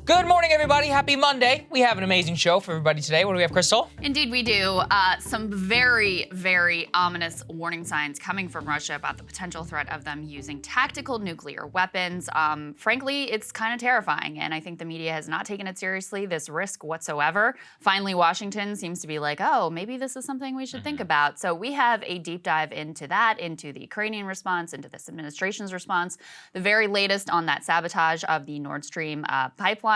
Good morning, everybody. Happy Monday. We have an amazing show for everybody today. What do we have, Krystal? Indeed, we do. Some very, very ominous warning signs coming from Russia about the potential threat of them using tactical nuclear weapons. Frankly, it's kind of terrifying, and I think the media has not taken it seriously, this risk whatsoever. Finally, Washington seems to be like, oh, maybe this is something we should think about. So we have a deep dive into that, into the Ukrainian response, into this administration's response, the very latest on that sabotage of the Nordstream pipeline.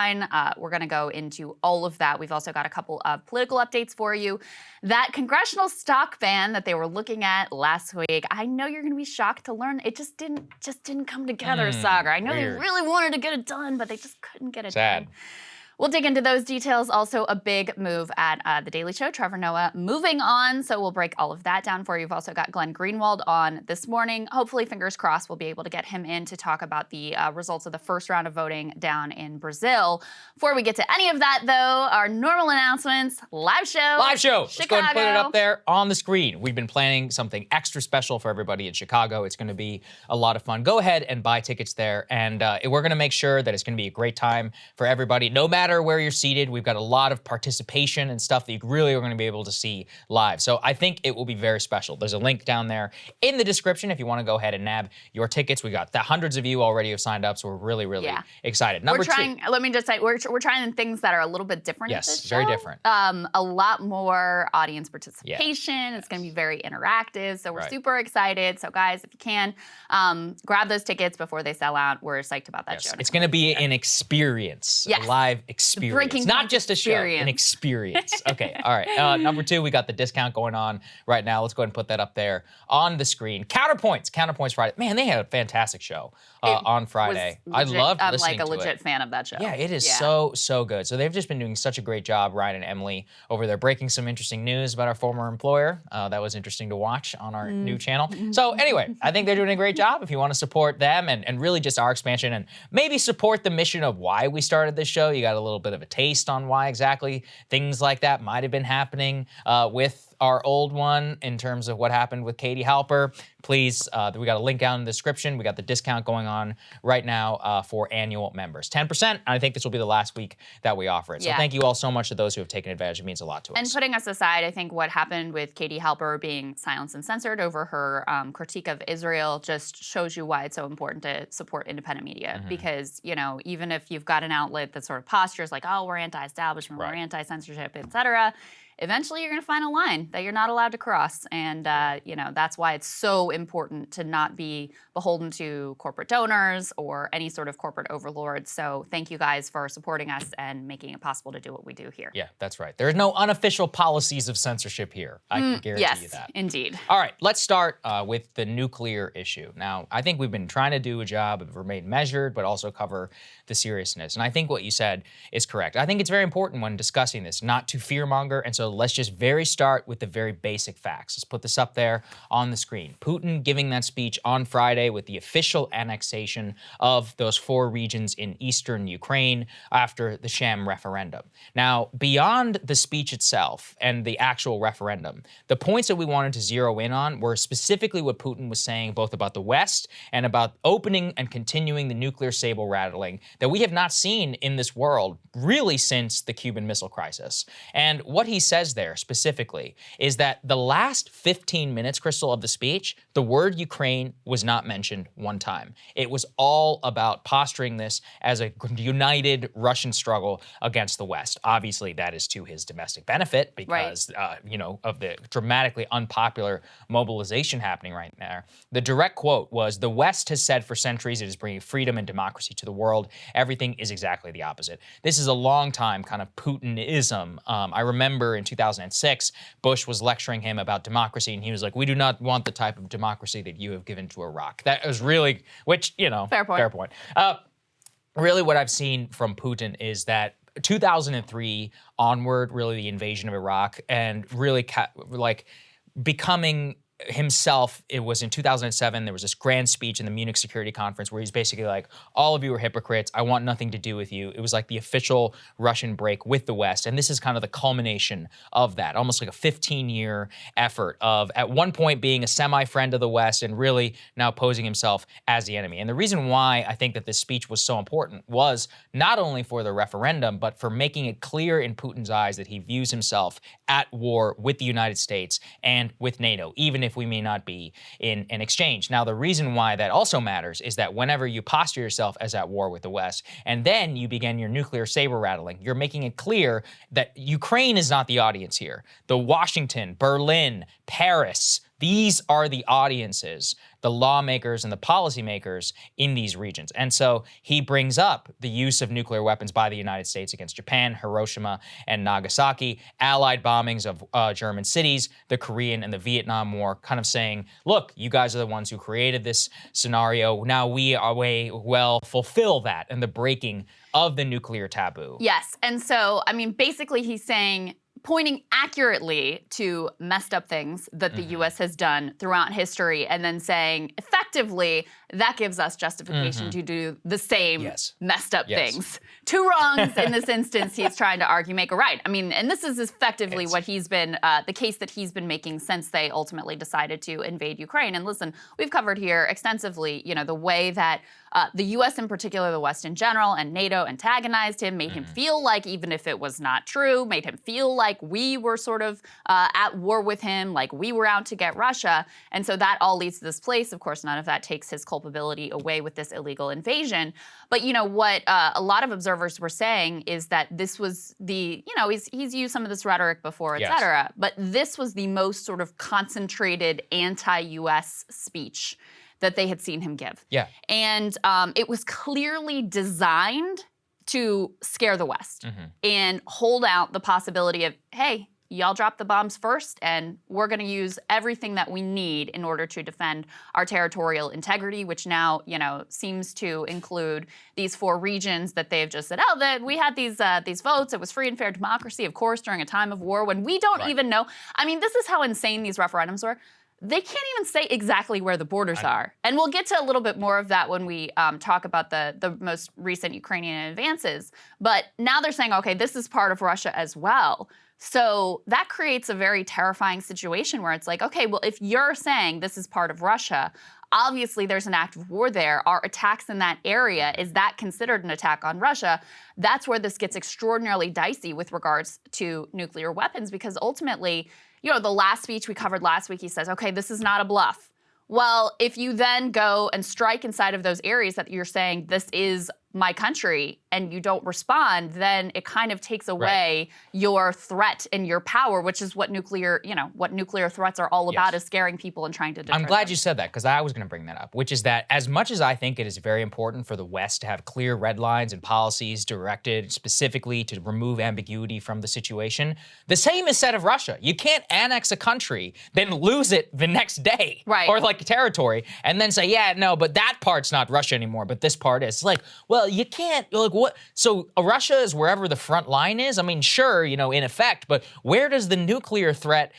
We're going to go into all of that. We've also got a couple of political updates for you. That congressional stock ban that they were looking at last week, I know you're going to be shocked to learn it just didn't come together, Saagar. I know weird. they really wanted to get it done, but they just couldn't get it Sad. done. We'll dig into those details. Also, a big move at The Daily Show. Trevor Noah moving on, so we'll break all of that down for you. We've also got Glenn Greenwald on this morning. Hopefully, fingers crossed, we'll be able to get him in to talk about the results of the first round of voting down in Brazil. Before we get to any of that, though, our normal announcements, live show. Live show. Chicago. Let's go ahead and put it up there on the screen. We've been planning something extra special for everybody in Chicago. It's going to be a lot of fun. Go ahead and buy tickets there, and we're going to make sure that it's going to be a great time for everybody, no matter where you're seated. We've got a lot of participation and stuff that you really are going to be able to see live. So I think it will be very special. There's a link down there in the description if you want to go ahead and nab your tickets. We got hundreds of you already have signed up, so we're really, really excited. Number two. Let me just say, we're trying things that are a little bit different. Yes, at this very show. different. A lot more audience participation. It's going to be very interactive, so we're super excited. So guys, if you can, grab those tickets before they sell out. We're psyched about that show. It's going to be an experience, a live experience. Not just a show, an experience. Okay, all right. Number two, we got the discount going on right now. Let's go ahead and put that up there on the screen. Counterpoints Friday. Man, they had a fantastic show on Friday. I loved listening to it. I'm like a legit fan of that show. Yeah, it is so good. So they've just been doing such a great job, Ryan and Emily, over there, breaking some interesting news about our former employer. That was interesting to watch on our new channel. So anyway, I think they're doing a great job. If you want to support them and really just our expansion and maybe support the mission of why we started this show, you got a little bit of a taste on why exactly things like that might have been happening with our old one in terms of what happened with Katie Halper. Please, we got a link down in the description. We got the discount going on right now for annual members. 10%. I think this will be the last week that we offer it. So thank you all so much to those who have taken advantage. It means a lot to us. And putting us aside, I think what happened with Katie Halper being silenced and censored over her critique of Israel just shows you why it's so important to support independent media. Because, you know, even if you've got an outlet that sort of postures like, oh, we're anti-establishment, we're anti-censorship, et cetera, eventually you're going to find a line that you're not allowed to cross. And, you know, that's why it's so important to not be beholden to corporate donors or any sort of corporate overlords. So thank you guys for supporting us and making it possible to do what we do here. Yeah, that's right. There are no unofficial policies of censorship here. I can guarantee you that. Yes, indeed. All right, let's start with the nuclear issue. Now, I think we've been trying to do a job of remain measured, but also cover the seriousness. And I think what you said is correct. I think it's very important when discussing this not to fearmonger. And so let's just start with the very basic facts. Let's put this up there on the screen. Putin giving that speech on Friday with the official annexation of those 4 regions in eastern Ukraine after the sham referendum. Now, beyond the speech itself and the actual referendum, the points that we wanted to zero in on were specifically what Putin was saying both about the West and about opening and continuing the nuclear saber rattling that we have not seen in this world really since the Cuban Missile Crisis. And what he says there specifically is that the last 15 minutes, Krystal, of the speech, the word Ukraine was not mentioned one time. It was all about posturing this as a united Russian struggle against the West. Obviously, that is to his domestic benefit because, you know, of the dramatically unpopular mobilization happening right there. The direct quote was, "The West has said for centuries it is bringing freedom and democracy to the world. Everything is exactly the opposite." This is a long time kind of Putinism. I remember in 2006, Bush was lecturing him about democracy, and he was like, "We do not want the type of democracy that you have given to Iraq." That was really, which, you know, fair point. Really what I've seen from Putin is that 2003 onward, really the invasion of Iraq, and really like becoming himself, it was in 2007, there was this grand speech in the Munich Security Conference where he's basically like, all of you are hypocrites. I want nothing to do with you. It was like the official Russian break with the West. And this is kind of the culmination of that, almost like a 15-year effort of at one point being a semi-friend of the West and really now posing himself as the enemy. And the reason why I think that this speech was so important was not only for the referendum, but for making it clear in Putin's eyes that he views himself at war with the United States and with NATO, even if we may not be in an exchange. Now, the reason why that also matters is that whenever you posture yourself as at war with the West, and then you begin your nuclear saber rattling, you're making it clear that Ukraine is not the audience here. The Washington, Berlin, Paris, these are the audiences, the lawmakers and the policymakers in these regions. And so he brings up the use of nuclear weapons by the United States against Japan, Hiroshima, and Nagasaki, allied bombings of German cities, the Korean and the Vietnam War, kind of saying, look, you guys are the ones who created this scenario. Now we will fulfill that and the breaking of the nuclear taboo. Yes. And so, I mean, basically he's saying, pointing accurately to messed up things that the U.S. has done throughout history and then saying, effectively, that gives us justification to do the same messed up things. Two wrongs in this instance, he's trying to argue, make a right. I mean, and this is effectively what he's been, the case that he's been making since they ultimately decided to invade Ukraine. And listen, we've covered here extensively, you know, the way that the U.S. in particular, the West in general, and NATO antagonized him, made him feel like, even if it was not true, made him feel like we were sort of at war with him, like we were out to get Russia. And so that all leads to this place. Of course, none of that takes his culpability away with this illegal invasion. But, you know, what a lot of observers were saying is that this was the, you know, he's used some of this rhetoric before, et cetera, but this was the most sort of concentrated anti-U.S. speech that they had seen him give. Yeah. And it was clearly designed to scare the West and hold out the possibility of, hey, y'all drop the bombs first, and we're going to use everything that we need in order to defend our territorial integrity, which now, you know, seems to include these 4 regions that they've just said, oh, that we had these votes. It was free and fair democracy, of course, during a time of war when we don't even know. I mean, this is how insane these referendums were. They can't even say exactly where the borders are. And we'll get to a little bit more of that when we talk about the most recent Ukrainian advances. But now they're saying, okay, this is part of Russia as well. So that creates a very terrifying situation where it's like, okay, well, if you're saying this is part of Russia, obviously there's an act of war there. Are attacks in that area, is that considered an attack on Russia? That's where this gets extraordinarily dicey with regards to nuclear weapons, because ultimately, you know, the last speech we covered last week, he says, okay, this is not a bluff. Well, if you then go and strike inside of those areas that you're saying this is my country and you don't respond, then it kind of takes away your threat and your power, which is what nuclear, you know, what nuclear threats are all about, is scaring people and trying to deter I'm glad them. you said that, because I was going to bring that up, which is that as much as I think it is very important for the West to have clear red lines and policies directed specifically to remove ambiguity from the situation, the same is said of Russia. You can't annex a country, then lose it the next day, or like territory, and then say, yeah, no, but that part's not Russia anymore, but this part is. It's like, well, you can't, like, what? So Russia is wherever the front line is? I mean, sure, you know, in effect, but where does the nuclear threat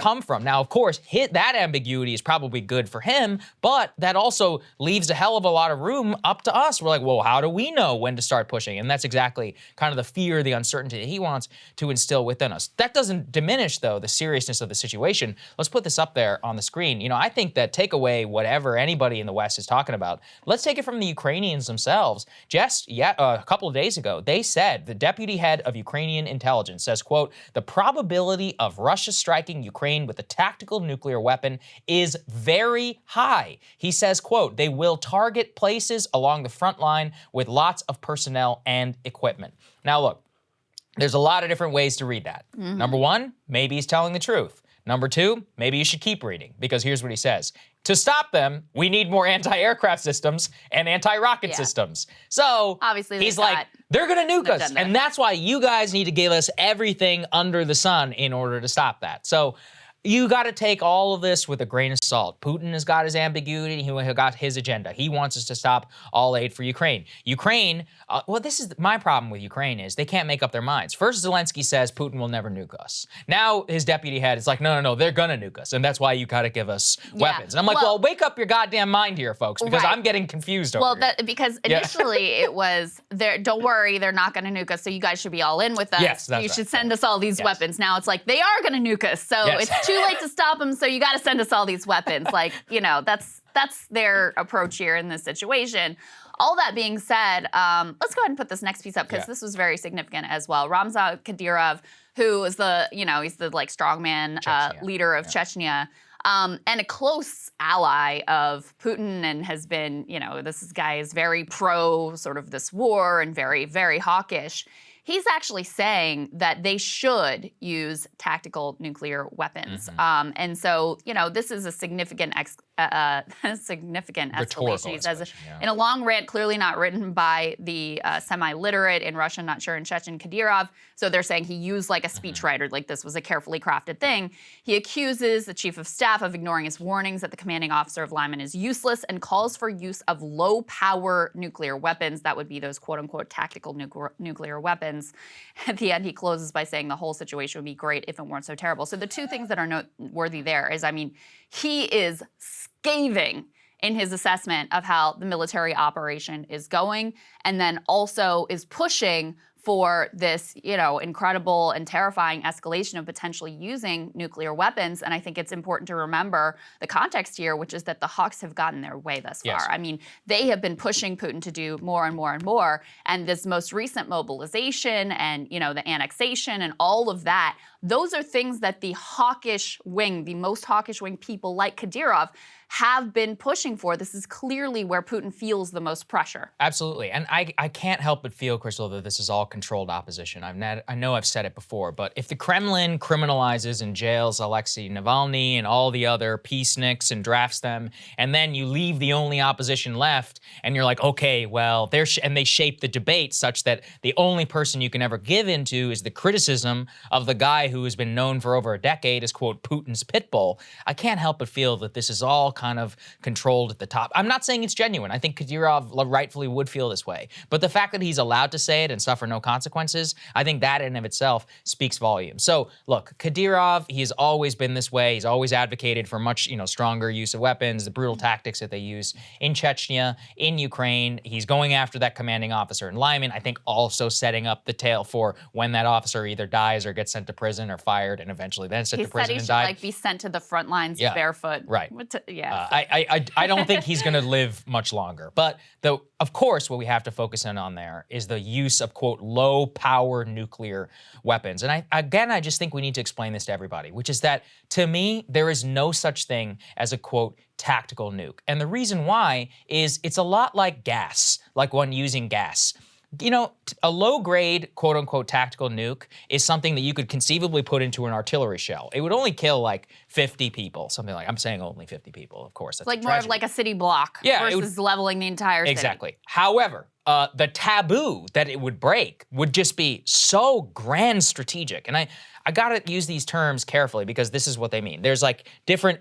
come from? Now, of course, that ambiguity is probably good for him, but that also leaves a hell of a lot of room up to us. We're like, well, how do we know when to start pushing? And that's exactly kind of the fear, the uncertainty that he wants to instill within us. That doesn't diminish, though, the seriousness of the situation. Let's put this up there on the screen. You know, I think that take away whatever anybody in the West is talking about. Let's take it from the Ukrainians themselves. Just a couple of days ago, they said, the deputy head of Ukrainian intelligence says, quote, the probability of Russia striking Ukraine with a tactical nuclear weapon is very high. He says, quote, they will target places along the front line with lots of personnel and equipment. Now, look, there's a lot of different ways to read that. Number one, maybe he's telling the truth. Number two, maybe you should keep reading, because here's what he says. To stop them, we need more anti-aircraft systems and anti-rocket systems. So obviously he's like, they're going to nuke us. And that's why you guys need to give us everything under the sun in order to stop that. So you got to take all of this with a grain of salt. Putin has got his ambiguity. He got his agenda. He wants us to stop all aid for Ukraine. Ukraine, well, this is my problem with Ukraine is they can't make up their minds. First, Zelensky says Putin will never nuke us. Now his deputy head is like, no, they're going to nuke us. And that's why you got to give us weapons. And I'm like, well, wake up your goddamn mind here, folks, because I'm getting confused over here. Because initially it was, don't worry, they're not going to nuke us, so you guys should be all in with us. Yes, that's you right. should send us all these weapons. Now it's like, they are going to nuke us, so it's too late to stop them, so you got to send us all these weapons. Like, that's their approach here in this situation. All that being said, let's go ahead and put this next piece up because this was very significant as well. Ramzan Kadyrov, who is he's the like strongman leader of Chechnya, and a close ally of Putin, and has been, this guy is very pro sort of this war and very, very hawkish. He's actually saying that they should use tactical nuclear weapons. And so, this is a significant escalation. He says, in a long rant clearly not written by the semi-literate in Russian, not sure in Chechen, Kadyrov. So they're saying he used like a speechwriter, like this was a carefully crafted thing. He accuses the chief of staff of ignoring his warnings that the commanding officer of Lyman is useless and calls for use of low-power nuclear weapons. That would be those quote-unquote tactical nuclear weapons. At the end, he closes by saying the whole situation would be great if it weren't so terrible. So the two things that are noteworthy there is, he is scathing in his assessment of how the military operation is going, and then also is pushing for this, incredible and terrifying escalation of potentially using nuclear weapons. And I think it's important to remember the context here, which is that the hawks have gotten their way thus far. They have been pushing Putin to do more and more and more. And this most recent mobilization and, the annexation and all of that, those are things that the hawkish wing, the most hawkish wing people like Kadyrov, have been pushing for. This is clearly where Putin feels the most pressure. Absolutely. And I can't help but feel, Krystal, that this is all controlled opposition. I know I've said it before, but if the Kremlin criminalizes and jails Alexei Navalny and all the other peaceniks and drafts them, and then you leave the only opposition left, and you're like, okay, well, and they shape the debate such that the only person you can ever give into is the criticism of the guy who has been known for over a decade as, quote, Putin's pit bull. I can't help but feel that this is all kind of controlled at the top. I'm not saying it's genuine. I think Kadyrov rightfully would feel this way. But the fact that he's allowed to say it and suffer no consequences, I think that in and of itself speaks volumes. So look, Kadyrov, he's always been this way. He's always advocated for much, stronger use of weapons, the brutal tactics that they use in Chechnya, in Ukraine. He's going after that commanding officer in Lyman. I think also setting up the tale for when that officer either dies or gets sent to prison or fired and eventually then sent to prison and died. He said he should be sent to the front lines barefoot. Right. I don't think he's going to live much longer. But of course, what we have to focus in on there is the use of, quote, low-power nuclear weapons. And I just think we need to explain this to everybody, which is that, to me, there is no such thing as a, quote, tactical nuke. And the reason why is it's a lot like gas, like when using gas. A low-grade, quote-unquote, tactical nuke is something that you could conceivably put into an artillery shell. It would only kill, 50 people, something like, I'm saying only 50 people, of course. That's like more of like a city block versus leveling the entire city. Exactly. However, the taboo that it would break would just be so grand strategic. And I gotta use these terms carefully because this is what they mean. There's different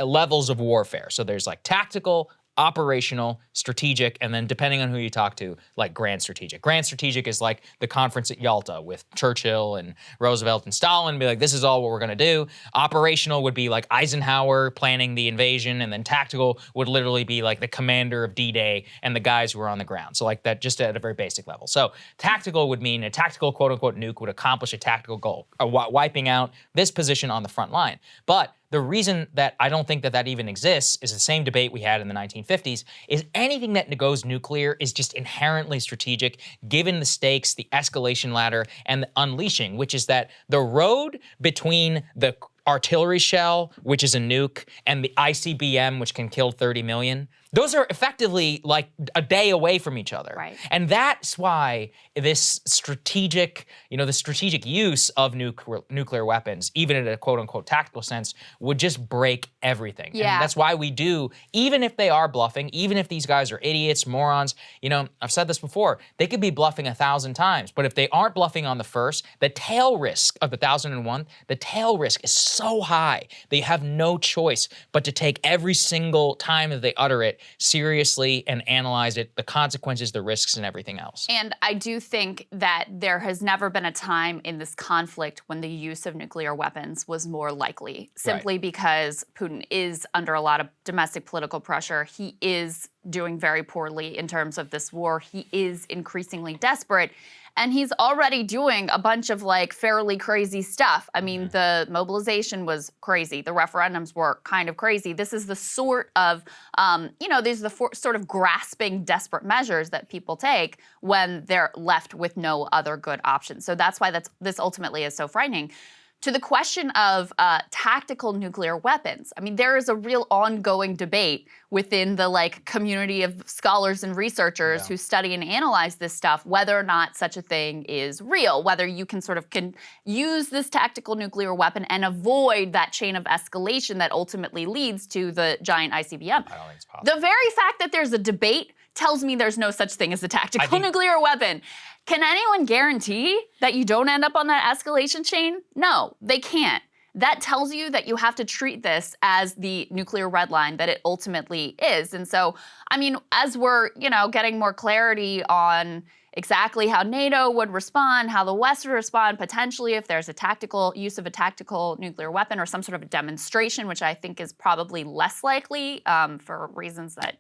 levels of warfare. So there's tactical, operational, strategic, and then depending on who you talk to, grand strategic. Grand strategic is like the conference at Yalta with Churchill and Roosevelt and Stalin, be like, this is all what we're gonna do. Operational would be like Eisenhower planning the invasion, and then tactical would literally be like the commander of D-Day and the guys who are on the ground. So that just at a very basic level. So tactical would mean a tactical quote-unquote nuke would accomplish a tactical goal, wiping out this position on the front line. But the reason that I don't think that even exists is the same debate we had in the 1950s, is anything that goes nuclear is just inherently strategic, given the stakes, the escalation ladder, and the unleashing, which is that the road between the artillery shell, which is a nuke, and the ICBM, which can kill 30 million, Those are effectively like a day away from each other. Right. And that's why this strategic, the strategic use of nuclear weapons, even in a quote unquote tactical sense, would just break everything. Yeah. And that's why we do, even if they are bluffing, even if these guys are idiots, morons, I've said this before, they could be bluffing 1,000 times, but if they aren't bluffing on the first, the tail risk of the 1,001, the tail risk is so high, they have no choice but to take every single time that they utter it seriously and analyze it, the consequences, the risks, and everything else. And I do think that there has never been a time in this conflict when the use of nuclear weapons was more likely, simply because Putin is under a lot of domestic political pressure. He is doing very poorly in terms of this war. He is increasingly desperate. And he's already doing a bunch of fairly crazy stuff. I mean, the mobilization was crazy. The referendums were kind of crazy. This is the sort of, these are the sort of grasping, desperate measures that people take when they're left with no other good options. So that's why this ultimately is so frightening. To the question of tactical nuclear weapons, I mean, there is a real ongoing debate within the community of scholars and researchers who study and analyze this stuff, whether or not such a thing is real, whether you can use this tactical nuclear weapon and avoid that chain of escalation that ultimately leads to the giant ICBM. I don't think it's possible. The very fact that there's a debate tells me there's no such thing as a tactical nuclear weapon. Can anyone guarantee that you don't end up on that escalation chain? No, they can't. That tells you that you have to treat this as the nuclear red line that it ultimately is. And so, I mean, as we're, getting more clarity on exactly how NATO would respond, how the West would respond, potentially if there's a use of a tactical nuclear weapon or some sort of a demonstration, which I think is probably less likely for reasons that,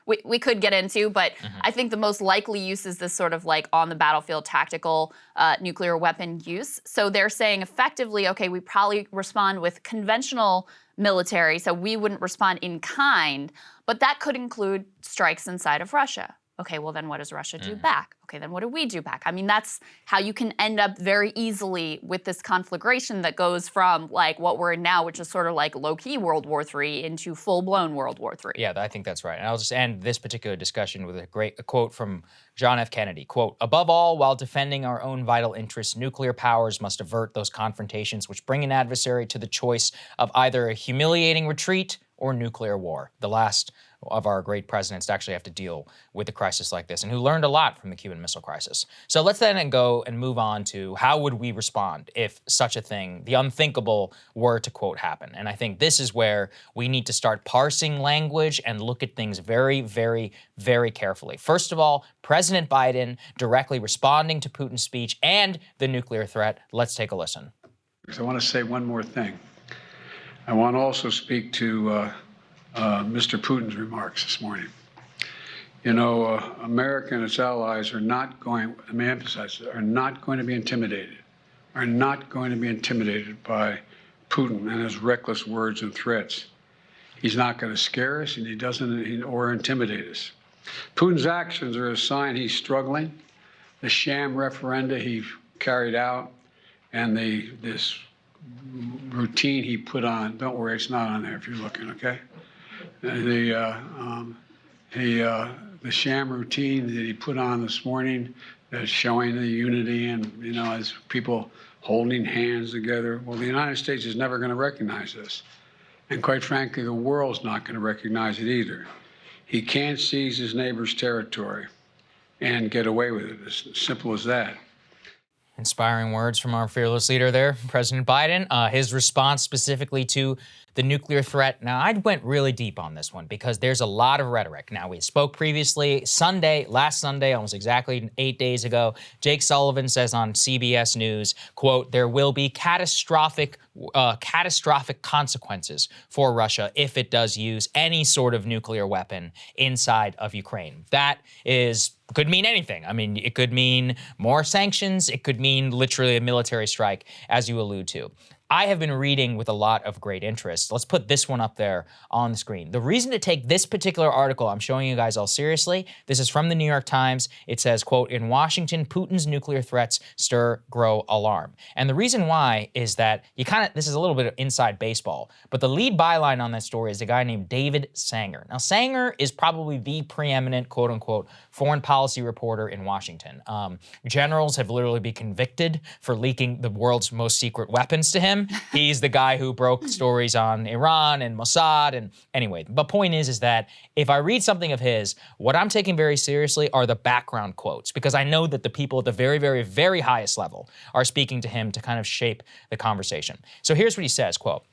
we could get into. But I think the most likely use is this sort of on the battlefield tactical nuclear weapon use. So they're saying effectively, okay, we probably respond with conventional military, so we wouldn't respond in kind, but that could include strikes inside of Russia. Okay, well then what does Russia do back? Okay, then what do we do back? I mean, that's how you can end up very easily with this conflagration that goes from what we're in now, which is sort of low-key World War III, into full-blown World War III. Yeah, I think that's right. And I'll just end this particular discussion with a quote from John F. Kennedy. Quote, "Above all, while defending our own vital interests, nuclear powers must avert those confrontations which bring an adversary to the choice of either a humiliating retreat or nuclear war." The last of our great presidents to actually have to deal with a crisis like this and who learned a lot from the Cuban Missile Crisis. So let's then go and move on to how would we respond if such a thing, the unthinkable, were to, quote, happen. And I think this is where we need to start parsing language and look at things very, very, very carefully. First of all, President Biden directly responding to Putin's speech and the nuclear threat. Let's take a listen. I want to say one more thing. I want to also speak to Mr. Putin's remarks this morning. America and its allies are not going, let me emphasize, are not going to be intimidated, by Putin and his reckless words and threats. He's not going to scare us, and he doesn't, or intimidate us. Putin's actions are a sign he's struggling. The sham referenda he carried out and this routine he put on, don't worry, it's not on there if you're looking, okay? The sham routine that he put on this morning that's showing the unity and, as people holding hands together. Well, the United States is never going to recognize this. And quite frankly, the world's not going to recognize it either. He can't seize his neighbor's territory and get away with it. It's as simple as that. Inspiring words from our fearless leader there, President Biden. His response specifically to the nuclear threat. Now, I went really deep on this one because there's a lot of rhetoric. Now, we spoke previously last Sunday, almost exactly 8 days ago, Jake Sullivan says on CBS News, quote, "There will be catastrophic consequences for Russia if it does use any sort of nuclear weapon inside of Ukraine." That could mean anything. I mean, it could mean more sanctions. It could mean literally a military strike, as you allude to. I have been reading with a lot of great interest. Let's put this one up there on the screen. The reason to take this particular article, I'm showing you guys all seriously, this is from the New York Times. It says, quote, "In Washington, Putin's nuclear threats stir, grow alarm." And the reason why is that this is a little bit of inside baseball, but the lead byline on that story is a guy named David Saagar. Now, Saagar is probably the preeminent, quote unquote, foreign policy reporter in Washington. Generals have literally been convicted for leaking the world's most secret weapons to him. He's the guy who broke stories on Iran and Mossad. And anyway, the point is that if I read something of his, what I'm taking very seriously are the background quotes, because I know that the people at the very, very, very highest level are speaking to him to kind of shape the conversation. So here's what he says, quote,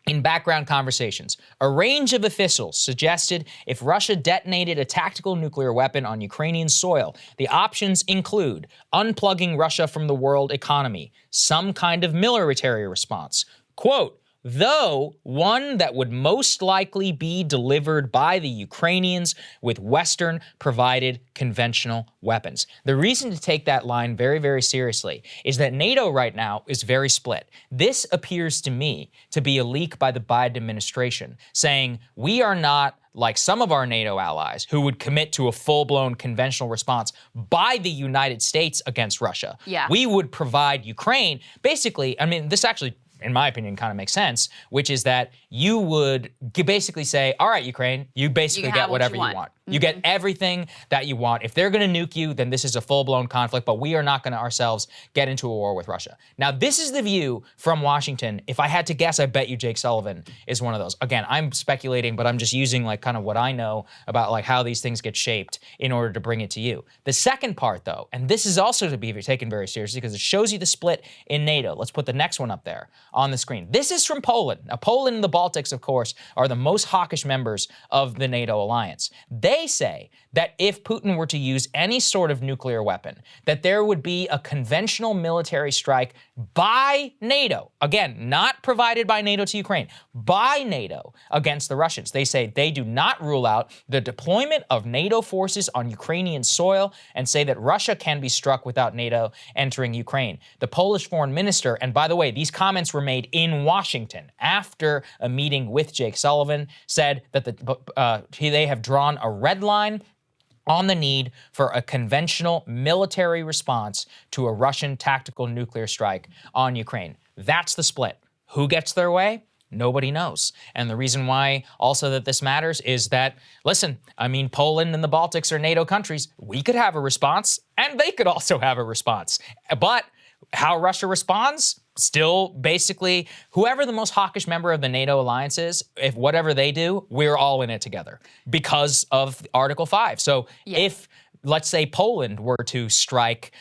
"In background conversations, a range of officials suggested if Russia detonated a tactical nuclear weapon on Ukrainian soil, the options include unplugging Russia from the world economy, some kind of military response. Quote, though one that would most likely be delivered by the Ukrainians with Western-provided conventional weapons." The reason to take that line very, very seriously is that NATO right now is very split. This appears to me to be a leak by the Biden administration saying we are not like some of our NATO allies who would commit to a full-blown conventional response by the United States against Russia. Yeah. We would provide Ukraine. Basically, I mean, this actually, in my opinion, kind of makes sense, which is that you would basically say, all right, Ukraine, you basically get whatever you want. You get everything that you want. If they're going to nuke you, then this is a full-blown conflict, but we are not going to ourselves get into a war with Russia. Now, this is the view from Washington. If I had to guess, I bet you Jake Sullivan is one of those. Again, I'm speculating, but I'm just using like kind of what I know about like how these things get shaped in order to bring it to you. The second part, though, and this is also to be taken very seriously because it shows you the split in NATO. Let's put the next one up there on the screen. This is from Poland. Now, Poland and the Baltics, of course, are the most hawkish members of the NATO alliance. They say that if Putin were to use any sort of nuclear weapon, that there would be a conventional military strike by NATO. Again, not provided by NATO to Ukraine, by NATO against the Russians. They say they do not rule out the deployment of NATO forces on Ukrainian soil and say that Russia can be struck without NATO entering Ukraine. The Polish foreign minister, and by the way, these comments were made in Washington after a meeting with Jake Sullivan, said that they have drawn a red line on the need for a conventional military response to a Russian tactical nuclear strike on Ukraine. That's the split. Who gets their way? Nobody knows. And the reason why also that this matters is that, listen, I mean, Poland and the Baltics are NATO countries. We could have a response, and they could also have a response. But how Russia responds, still basically whoever the most hawkish member of the NATO alliance is, if whatever they do, we're all in it together because of Article 5. So if, let's say, Poland were to strike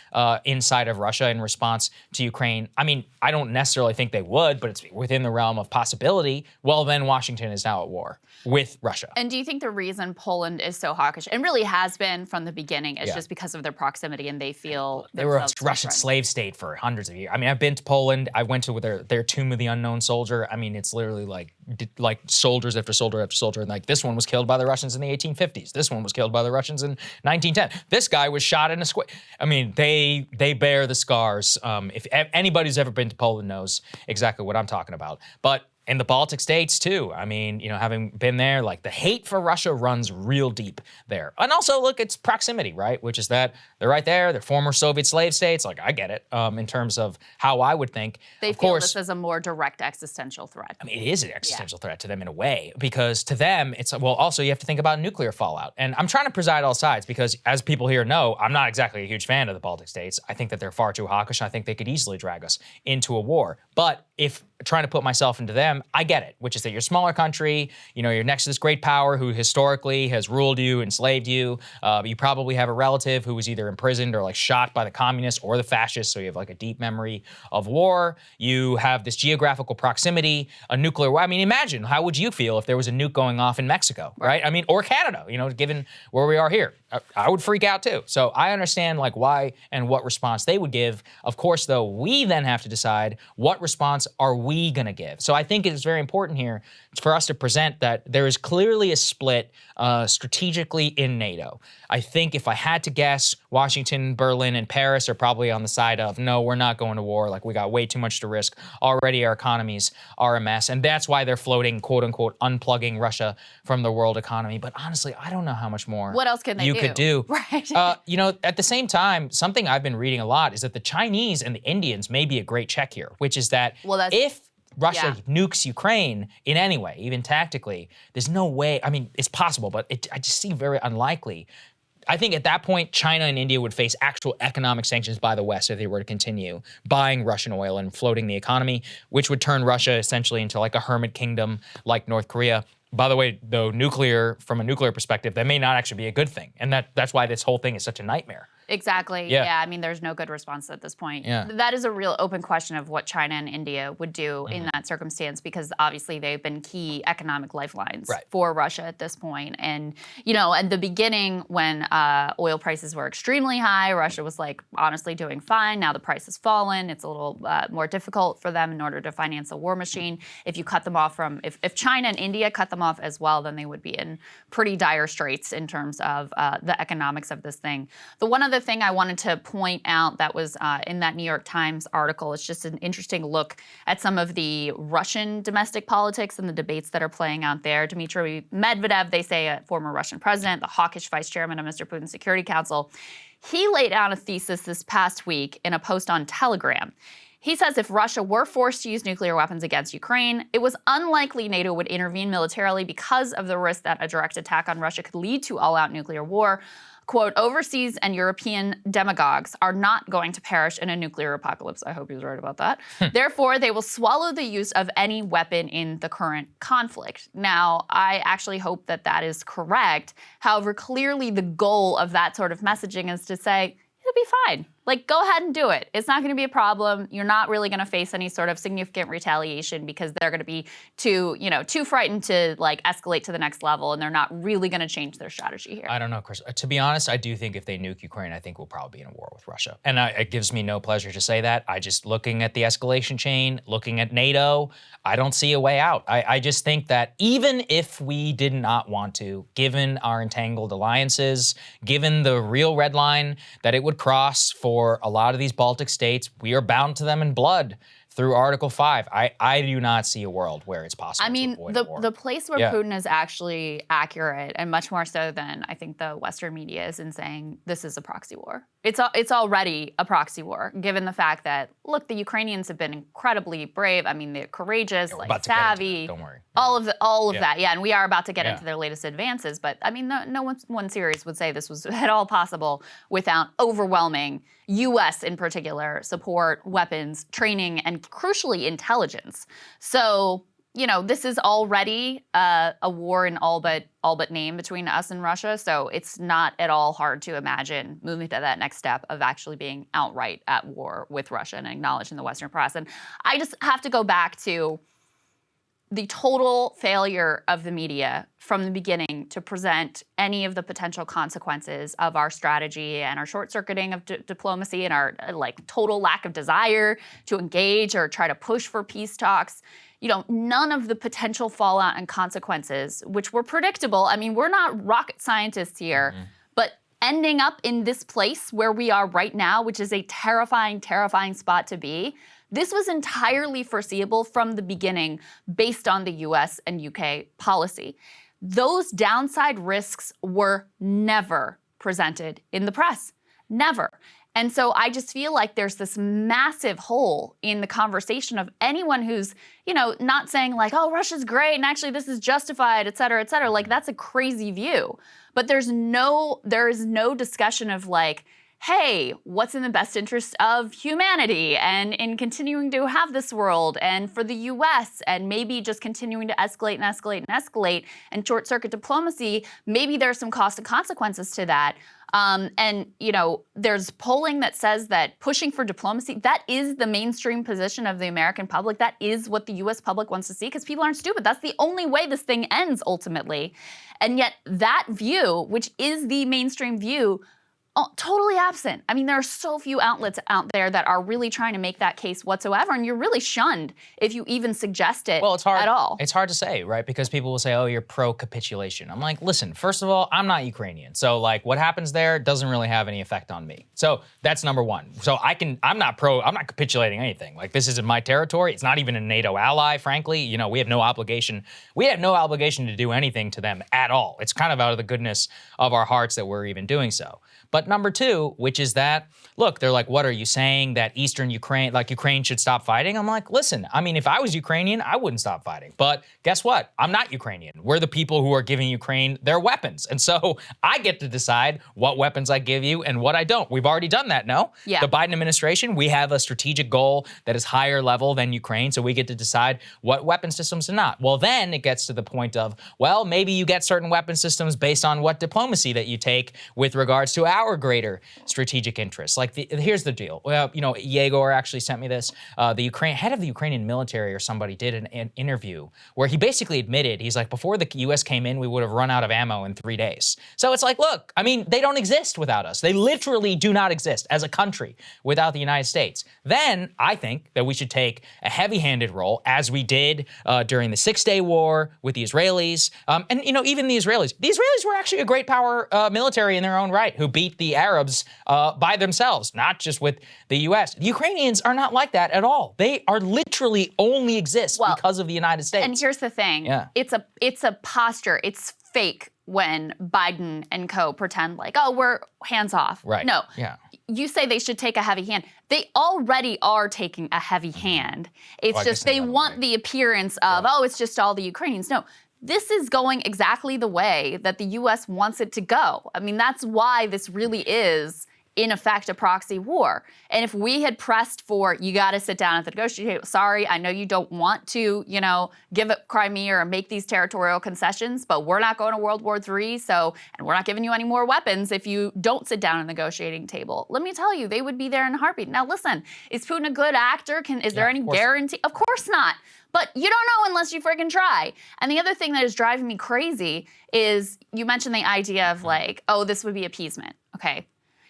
inside of Russia in response to Ukraine, I mean, I don't necessarily think they would, but it's within the realm of possibility. Well, then Washington is now at war with Russia. And do you think the reason Poland is so hawkish, and really has been from the beginning, is just because of their proximity and they feel they were a Russian slave state for hundreds of years? I mean, I've been to Poland. I went to their Tomb of the Unknown Soldier. I mean, it's literally like soldiers after soldier after soldier. And like this one was killed by the Russians in the 1850s. This one was killed by the Russians in 1910. This guy was shot in a square. I mean, they bear the scars. If anybody's ever been to Poland knows exactly what I'm talking about. But in the Baltic states too. I mean, you know, having been there, like the hate for Russia runs real deep there. And also, look, it's proximity, right? Which is that they're right there. They're former Soviet slave states. Like, I get it in terms of how I would think. They feel this as a more direct existential threat. I mean, it is an existential threat to them in a way, because to them, it's, well, also you have to think about nuclear fallout. And I'm trying to preside all sides because, as people here know, I'm not exactly a huge fan of the Baltic states. I think that they're far too hawkish. I think they could easily drag us into a war. But if trying to put myself into them, I get it, which is that you're a smaller country, you know, you're next to this great power who historically has ruled you, enslaved you. You probably have a relative who was either imprisoned or like shot by the communists or the fascists, so you have like a deep memory of war. You have this geographical proximity, a nuclear war. I mean, imagine, how would you feel if there was a nuke going off in Mexico, right? I mean, or Canada, you know, given where we are here. I would freak out too. So I understand like why and what response they would give. Of course, though, we then have to decide what response are we gonna give. So I think think it is very important here for us to present that there is clearly a split strategically in NATO. I think if I had to guess, Washington, Berlin, and Paris are probably on the side of, no, we're not going to war. Like, we got way too much to risk. Already our economies are a mess. And that's why they're floating, quote unquote, unplugging Russia from the world economy. But honestly, I don't know how much more what else can they you could do. Right. You know, at the same time, something I've been reading a lot is that the Chinese and the Indians may be a great check here, which is that if Russia nukes Ukraine in any way, even tactically, there's no way, I mean, it's possible, but I just seem very unlikely. I think at that point, China and India would face actual economic sanctions by the West if they were to continue buying Russian oil and floating the economy, which would turn Russia essentially into like a hermit kingdom like North Korea. By the way, though, from a nuclear perspective, that may not actually be a good thing. And that's why this whole thing is such a nightmare. Exactly. Yeah. I mean, there's no good response at this point. Yeah. That is a real open question of what China and India would do in that circumstance, because obviously they've been key economic lifelines for Russia at this point. And, you know, at the beginning when oil prices were extremely high, Russia was like honestly doing fine. Now the price has fallen. It's a little more difficult for them in order to finance a war machine. If you cut them off if China and India cut them off as well, then they would be in pretty dire straits in terms of the economics of this thing. The one other thing I wanted to point out that was in that New York Times article is just an interesting look at some of the Russian domestic politics and the debates that are playing out there. Dmitry Medvedev, they say a former Russian president, the hawkish vice chairman of Mr. Putin's Security Council, he laid out a thesis this past week in a post on Telegram. He says if Russia were forced to use nuclear weapons against Ukraine, it was unlikely NATO would intervene militarily because of the risk that a direct attack on Russia could lead to all-out nuclear war. Quote, overseas and European demagogues are not going to perish in a nuclear apocalypse. I hope he was right about that. Therefore, they will swallow the use of any weapon in the current conflict. Now, I actually hope that that is correct. However, clearly the goal of that sort of messaging is to say, it'll be fine. Like, go ahead and do it. It's not going to be a problem. You're not really going to face any sort of significant retaliation because they're going to be too frightened to like escalate to the next level, and they're not really going to change their strategy here. I don't know, Chris. To be honest, I do think if they nuke Ukraine, I think we'll probably be in a war with Russia. And it gives me no pleasure to say that. I just, looking at the escalation chain, looking at NATO, I don't see a way out. I just think that even if we did not want to, given our entangled alliances, given the real red line that it would cross for a lot of these Baltic states, we are bound to them in blood through Article 5. I do not see a world where it's possible to avoid a war. The place where Putin is actually accurate, and much more so than I think the Western media is, in saying this is a proxy war. It's already a proxy war, given the fact that, look, the Ukrainians have been incredibly brave. I mean, they're courageous, like savvy. Don't worry. All of that, and we are about to get into their latest advances. But I mean, no one serious would say this was at all possible without overwhelming U.S. in particular support, weapons, training, and crucially intelligence. So, you know, this is already a war in all but name between us and Russia. So it's not at all hard to imagine moving to that next step of actually being outright at war with Russia and acknowledged in the Western press. And I just have to go back to the total failure of the media from the beginning to present any of the potential consequences of our strategy and our short-circuiting of diplomacy and our like total lack of desire to engage or try to push for peace talks. You know, none of the potential fallout and consequences, which were predictable. I mean, we're not rocket scientists here, but ending up in this place where we are right now, which is a terrifying, terrifying spot to be, this was entirely foreseeable from the beginning based on the US and UK policy. Those downside risks were never presented in the press. Never. And so I just feel like there's this massive hole in the conversation of anyone who's, you know, not saying like, oh, Russia's great and actually this is justified, et cetera, et cetera. Like, that's a crazy view. But there is no discussion of like, hey, what's in the best interest of humanity and in continuing to have this world and for the US and maybe just continuing to escalate and escalate and escalate and short-circuit diplomacy, maybe there's some cost and consequences to that. And, you know, there's polling that says that pushing for diplomacy, that is the mainstream position of the American public. That is what the US public wants to see because people aren't stupid. That's the only way this thing ends ultimately. And yet that view, which is the mainstream view, Oh, totally absent. I mean, there are so few outlets out there that are really trying to make that case whatsoever, and you're really shunned if you even suggest it Well, it's hard at all. It's hard to say, right? Because people will say, "Oh, you're pro-capitulation." I'm like, listen. First of all, I'm not Ukrainian, so like, what happens there doesn't really have any effect on me. So that's number one. So I'm not capitulating anything. Like, this isn't my territory. It's not even a NATO ally, frankly. You know, we have no obligation. We have no obligation to do anything to them at all. It's kind of out of the goodness of our hearts that we're even doing so. But number two, which is that, look, they're like, what are you saying, that Eastern Ukraine, like Ukraine should stop fighting? I'm like, listen, I mean, if I was Ukrainian, I wouldn't stop fighting. But guess what? I'm not Ukrainian. We're the people who are giving Ukraine their weapons. And so I get to decide what weapons I give you and what I don't. We've already done that, no? Yeah. The Biden administration, we have a strategic goal that is higher level than Ukraine, so we get to decide what weapon systems and not. Well, then it gets to the point of, well, maybe you get certain weapon systems based on what diplomacy that you take with regards to our greater strategic interests. Like, here's the deal. Well, you know, Yegor actually sent me this. The head of the Ukrainian military or somebody did an interview where he basically admitted, he's like, before the U.S. came in, we would have run out of ammo in 3 days. So it's like, look, I mean, they don't exist without us. They literally do not exist as a country without the United States. Then I think that we should take a heavy-handed role, as we did during the Six-Day War with the Israelis. And, you know, even the Israelis were actually a great power military in their own right, who beat the Arabs by themselves, not just with the U.S. The Ukrainians are not like that at all. They are literally only exist because of the United States. And here's the thing. Yeah. It's a posture. It's fake when Biden and co pretend like, oh, we're hands off. Right. No. Yeah. You say they should take a heavy hand. They already are taking a heavy hand. It's Well, I just guess they another want way. the appearance of, oh, it's just all the Ukrainians. No. This is going exactly the way that the U.S. wants it to go. I mean, that's why this really is, in effect, a proxy war. And if we had pressed for, you got to sit down at the negotiating table. Sorry, I know you don't want to, you know, give up Crimea or make these territorial concessions, but we're not going to World War III, and we're not giving you any more weapons if you don't sit down at the negotiating table. Let me tell you, they would be there in a heartbeat. Now, listen, is Putin a good actor? Is there any guarantee? Of course not. But you don't know unless you freaking try. And the other thing that is driving me crazy is you mentioned the idea of like, oh, this would be appeasement. Okay.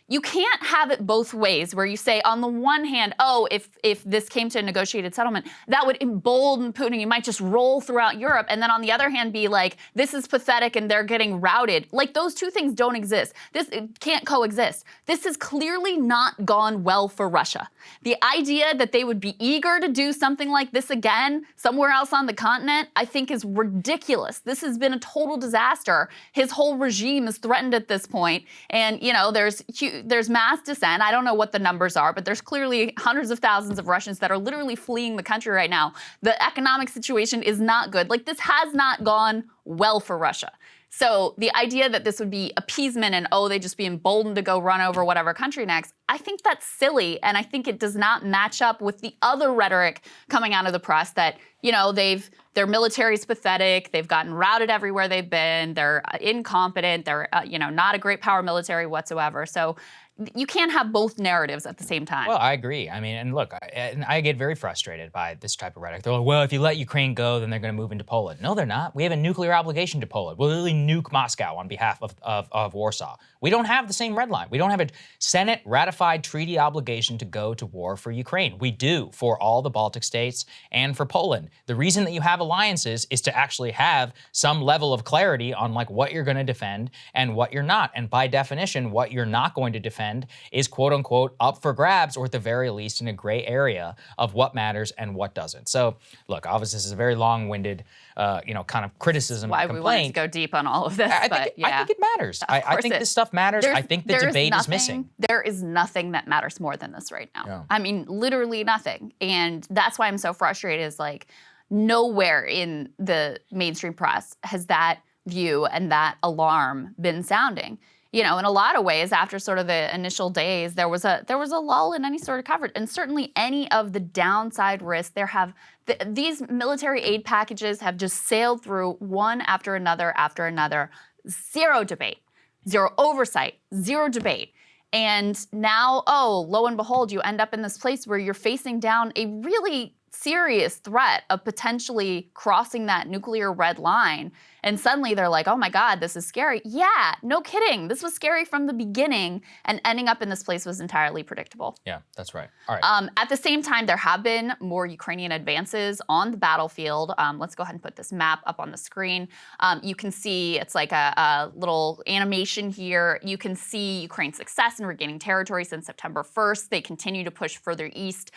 You can't have it both ways, where you say, on the one hand, oh, if this came to a negotiated settlement, that would embolden Putin. You might just roll throughout Europe. And then on the other hand, be like, this is pathetic and they're getting routed. Like, those two things don't exist. It can't coexist. This has clearly not gone well for Russia. The idea that they would be eager to do something like this again somewhere else on the continent, I think, is ridiculous. This has been a total disaster. His whole regime is threatened at this point. And, you know, there's mass dissent. I don't know what the numbers are, but there's clearly hundreds of thousands of Russians that are literally fleeing the country right now. The economic situation is not good. Like, this has not gone well for Russia. So the idea that this would be appeasement and, oh, they just be emboldened to go run over whatever country next, I think that's silly. And I think it does not match up with the other rhetoric coming out of the press that, you know, their military is pathetic. They've gotten routed everywhere they've been. They're incompetent. They're, you know, not a great power military whatsoever. So you can't have both narratives at the same time. Well, I agree. I mean, and look, I get very frustrated by this type of rhetoric. They're like, well, if you let Ukraine go, then they're going to move into Poland. No, they're not. We have a nuclear obligation to Poland. We'll literally nuke Moscow on behalf of Warsaw. We don't have the same red line. We don't have a Senate-ratified treaty obligation to go to war for Ukraine. We do for all the Baltic states and for Poland. The reason that you have alliances is to actually have some level of clarity on like what you're going to defend and what you're not. And by definition, what you're not going to defend is quote unquote up for grabs, or at the very least in a gray area of what matters and what doesn't. So look, obviously this is a very long-winded, kind of criticism. Why complaint. we wanted to go deep on all of this. I think it matters. I think this stuff matters. I think the debate is missing. There is nothing that matters more than this right now. Yeah. I mean, literally nothing. And that's why I'm so frustrated, is like nowhere in the mainstream press has that view and that alarm been sounding. You know, in a lot of ways, after sort of the initial days, there was a lull in any sort of coverage, and certainly any of the downside risks. These military aid packages have just sailed through one after another, zero debate, zero oversight, zero debate. And now, oh, lo and behold, you end up in this place where you're facing down a really serious threat of potentially crossing that nuclear red line. And suddenly they're like, oh my God, this is scary. Yeah, no kidding. This was scary from the beginning, and ending up in this place was entirely predictable. Yeah, that's right. All right. At the same time, there have been more Ukrainian advances on the battlefield. Let's go ahead and put this map up on the screen. You can see it's like a little animation here. You can see Ukraine's success in regaining territory since September 1st. They continue to push further east.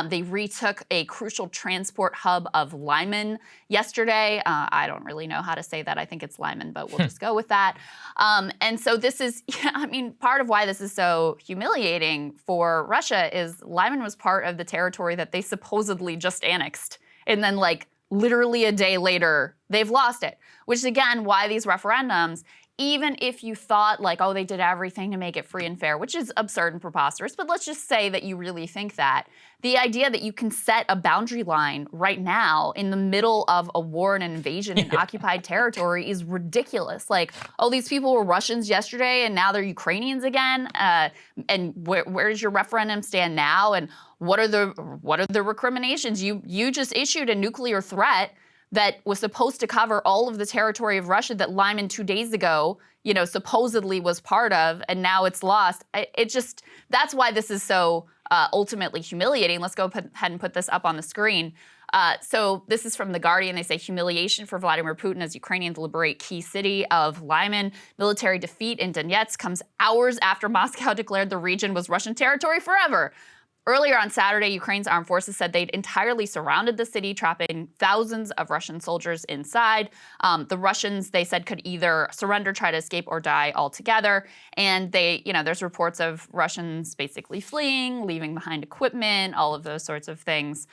They retook a crucial transport hub of Lyman yesterday. I don't really know how to say that. I think it's Lyman, but we'll just go with that. And so this is, I mean, part of why this is so humiliating for Russia is Lyman was part of the territory that they supposedly just annexed. And then like literally a day later, they've lost it, which is again why these referendums, even if you thought like, oh, they did everything to make it free and fair, which is absurd and preposterous, but let's just say that you really think that, the idea that you can set a boundary line right now in the middle of a war and an invasion in occupied territory is ridiculous. Like, oh, these people were Russians yesterday and now they're Ukrainians again. And where does your referendum stand now? And what are the recriminations? You just issued a nuclear threat that was supposed to cover all of the territory of Russia that Lyman 2 days ago, you know, supposedly was part of, and now it's lost. That's why this is so ultimately humiliating. Let's go ahead and put this up on the screen. So this is from The Guardian. They say humiliation for Vladimir Putin as Ukrainians liberate key city of Lyman. Military defeat in Donetsk comes hours after Moscow declared the region was Russian territory forever. Earlier on Saturday, Ukraine's armed forces said they'd entirely surrounded the city, trapping thousands of Russian soldiers inside. The Russians, they said, could either surrender, try to escape, or die altogether. And there's reports of Russians basically fleeing, leaving behind equipment, all of those sorts of things.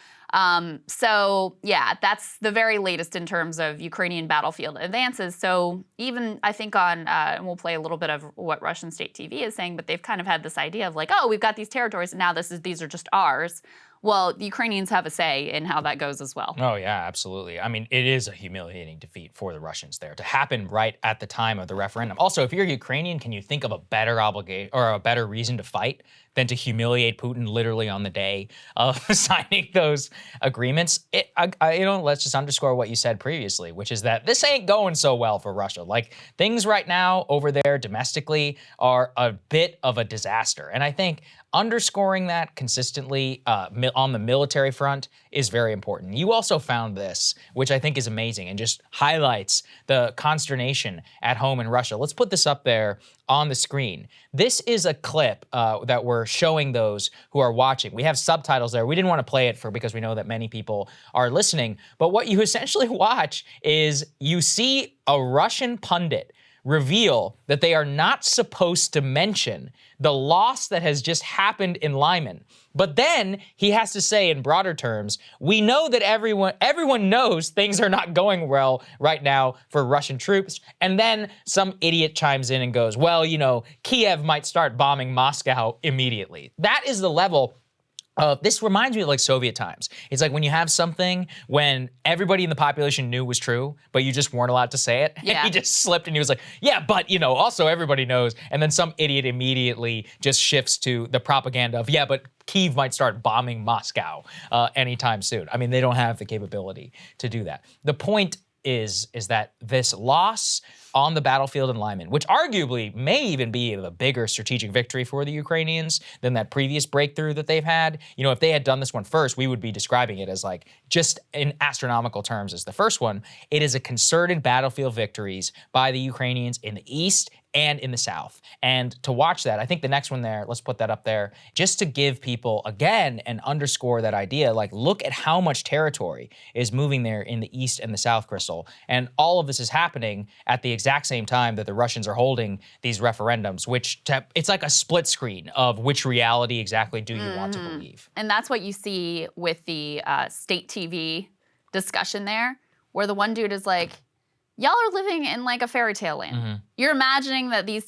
So yeah, that's the very latest in terms of Ukrainian battlefield advances. So even I think and we'll play a little bit of what Russian state TV is saying, but they've kind of had this idea of like, oh, we've got these territories and now these are just ours. Well, the Ukrainians have a say in how that goes as well. Oh, yeah, absolutely. I mean, it is a humiliating defeat for the Russians there to happen right at the time of the referendum. Also, if you're Ukrainian, can you think of a better obligation or a better reason to fight than to humiliate Putin literally on the day of signing those agreements? Let's just underscore what you said previously, which is that this ain't going so well for Russia. Like, things right now over there domestically are a bit of a disaster. And I think underscoring that consistently on the military front is very important. You also found this, which I think is amazing and just highlights the consternation at home in Russia. Let's put this up there on the screen. This is a clip that we're showing those who are watching. We have subtitles there. We didn't want to play it because we know that many people are listening. But what you essentially watch is you see a Russian pundit reveal that they are not supposed to mention the loss that has just happened in Lyman. But then he has to say in broader terms, we know that everyone knows things are not going well right now for Russian troops. And then some idiot chimes in and goes, well, Kiev might start bombing Moscow immediately. That is the level. This reminds me of like Soviet times. It's like when you have something when everybody in the population knew was true, but you just weren't allowed to say it. Yeah. And he just slipped and he was like, yeah, but also everybody knows. And then some idiot immediately just shifts to the propaganda of, yeah, but Kyiv might start bombing Moscow anytime soon. I mean, they don't have the capability to do that. The point is that this loss on the battlefield in Lyman, which arguably may even be a bigger strategic victory for the Ukrainians than that previous breakthrough that they've had. If they had done this one first, we would be describing it as like just in astronomical terms as the first one. It is a concerted battlefield victories by the Ukrainians in the east and in the south. And to watch that, I think the next one there, let's put that up there, just to give people, again, and underscore that idea, like look at how much territory is moving there in the east and the south, Krystal. And all of this is happening at the exact same time that the Russians are holding these referendums, which it's like a split screen of which reality exactly do you want to believe. And that's what you see with the state TV discussion there, where the one dude is like, y'all are living in like a fairy tale land. Mm-hmm. You're imagining that these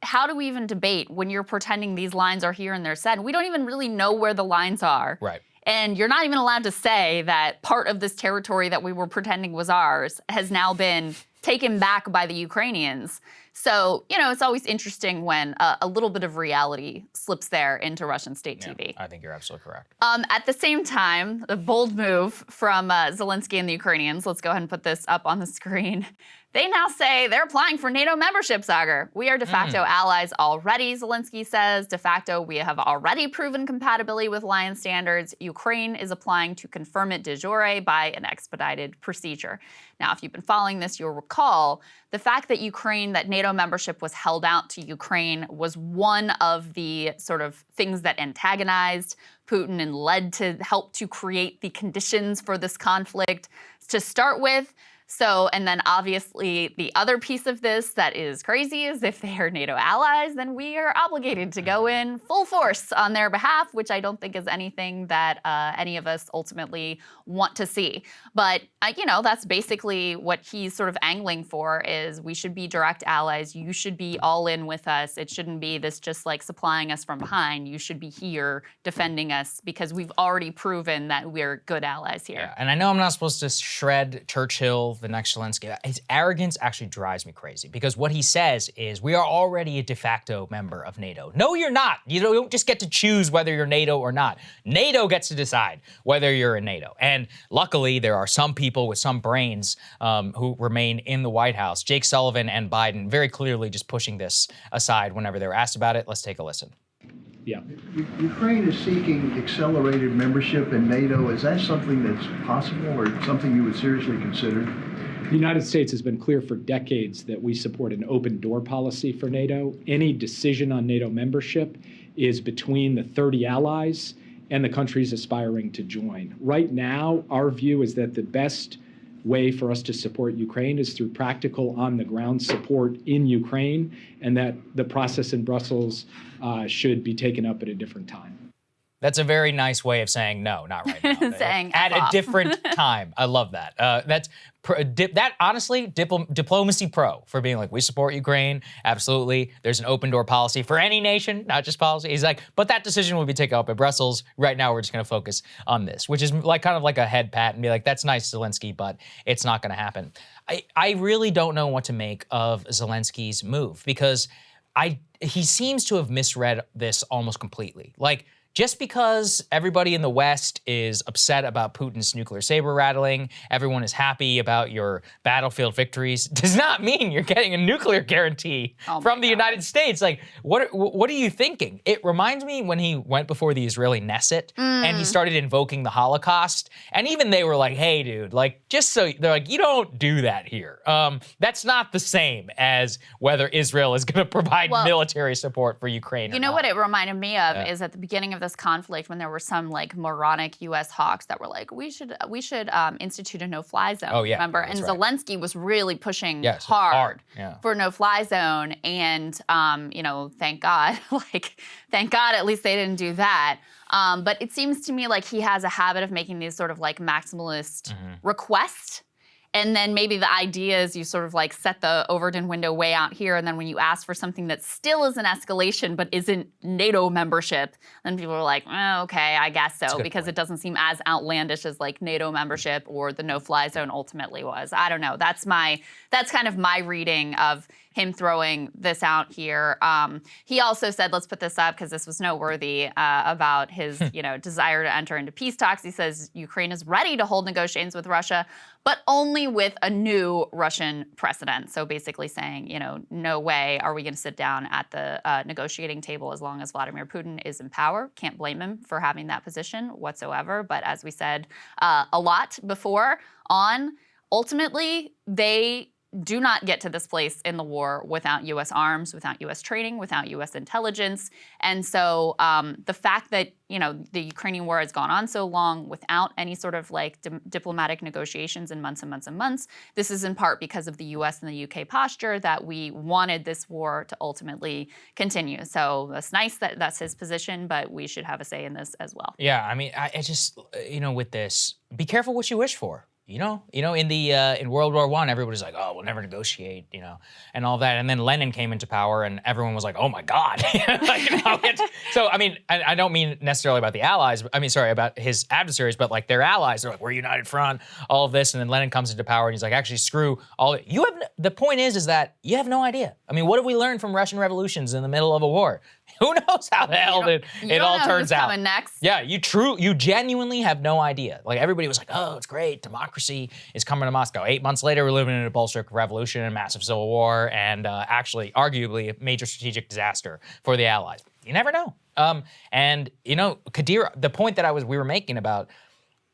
how do we even debate when you're pretending these lines are here and they're said? We don't even really know where the lines are. Right. And you're not even allowed to say that part of this territory that we were pretending was ours has now been taken back by the Ukrainians. So, it's always interesting when a little bit of reality slips there into Russian state TV. I think you're absolutely correct. At the same time, a bold move from Zelensky and the Ukrainians. Let's go ahead and put this up on the screen. They now say they're applying for NATO membership, Saagar. We are de facto allies already, Zelensky says. De facto, we have already proven compatibility with alliance standards. Ukraine is applying to confirm it de jure by an expedited procedure. Now, if you've been following this, you'll recall the fact that that NATO membership was held out to Ukraine was one of the sort of things that antagonized Putin and led to help to create the conditions for this conflict to start with. So, and then obviously the other piece of this that is crazy is if they are NATO allies, then we are obligated to go in full force on their behalf, which I don't think is anything that any of us ultimately want to see. But, that's basically what he's sort of angling for is we should be direct allies. You should be all in with us. It shouldn't be this just like supplying us from behind. You should be here defending us because we've already proven that we're good allies here. Yeah, and I know I'm not supposed to shred Churchill, the next Zelensky. His arrogance actually drives me crazy because what he says is we are already a de facto member of NATO. No, you're not. You don't just get to choose whether you're NATO or not. NATO gets to decide whether you're in NATO. And luckily, there are some people with some brains who remain in the White House. Jake Sullivan and Biden very clearly just pushing this aside whenever they're asked about it. Let's take a listen. Yeah. Ukraine is seeking accelerated membership in NATO. Is that something that's possible or something you would seriously consider? The United States has been clear for decades that we support an open door policy for NATO. Any decision on NATO membership is between the 30 allies and the countries aspiring to join. Right now, our view is that the best way for us to support Ukraine is through practical on-the-ground support in Ukraine, and that the process in Brussels should be taken up at a different time. That's a very nice way of saying no, not right now. Saying at a different time. I love that. That honestly, diplomacy pro for being like, we support Ukraine, absolutely. There's an open door policy for any nation, not just policy. He's like, but that decision will be taken up at Brussels. Right now, we're just going to focus on this, which is like kind of like a head pat and be like, that's nice, Zelensky, but it's not going to happen. I really don't know what to make of Zelensky's move because he seems to have misread this almost completely. Like, just because everybody in the West is upset about Putin's nuclear saber rattling, everyone is happy about your battlefield victories, does not mean you're getting a nuclear guarantee from the United States. Like, what are you thinking? It reminds me when he went before the Israeli Knesset and he started invoking the Holocaust, and even they were like, hey, dude, like, just so, they're like, you don't do that here. That's not the same as whether Israel is going to provide military support for Ukraine. You know what it reminded me of is at the beginning of this conflict when there were some like moronic U.S. hawks that were like, we should institute a no-fly zone. Oh yeah, remember? And right. Zelensky was really pushing hard for a no-fly zone, and thank God, at least they didn't do that. But it seems to me like he has a habit of making these sort of like maximalist requests. And then maybe the idea is you sort of like set the Overton window way out here, and then when you ask for something that still is an escalation but isn't NATO membership, then people are like, okay, I guess so, because it doesn't seem as outlandish as like NATO membership or the no-fly zone ultimately was. I don't know. That's kind of my reading of him throwing this out here. He also said, let's put this up because this was noteworthy, about his desire to enter into peace talks. He says Ukraine is ready to hold negotiations with Russia, but only with a new Russian president. So basically saying, no way are we going to sit down at the negotiating table as long as Vladimir Putin is in power. Can't blame him for having that position whatsoever. But as we said a lot before ultimately, they do not get to this place in the war without U.S. arms, without U.S. training, without U.S. intelligence. And so the fact that, the Ukrainian war has gone on so long without any sort of like diplomatic negotiations in months and months and months, this is in part because of the U.S. and the U.K. posture that we wanted this war to ultimately continue. So that's nice that that's his position, but we should have a say in this as well. Yeah, I mean, I just, with this, be careful what you wish for. In World War I, everybody's like, oh, we'll never negotiate, and all that. And then Lenin came into power, and everyone was like, oh my God. So, I mean, I don't mean necessarily about the Allies. About his adversaries, but like their allies. They're like, we're united front, all of this. And then Lenin comes into power, and he's like, actually, screw all. The point is that you have no idea. I mean, what have we learned from Russian revolutions in the middle of a war? Who knows how the hell it all turns out? Coming next. Yeah, you genuinely have no idea. Like everybody was like, oh, it's great, democracy. democracy is coming to Moscow. 8 months later, we're living in a Bolshevik revolution and a massive civil war and actually, arguably, a major strategic disaster for the Allies. You never know. And, you know, Kadira, the point that we were making about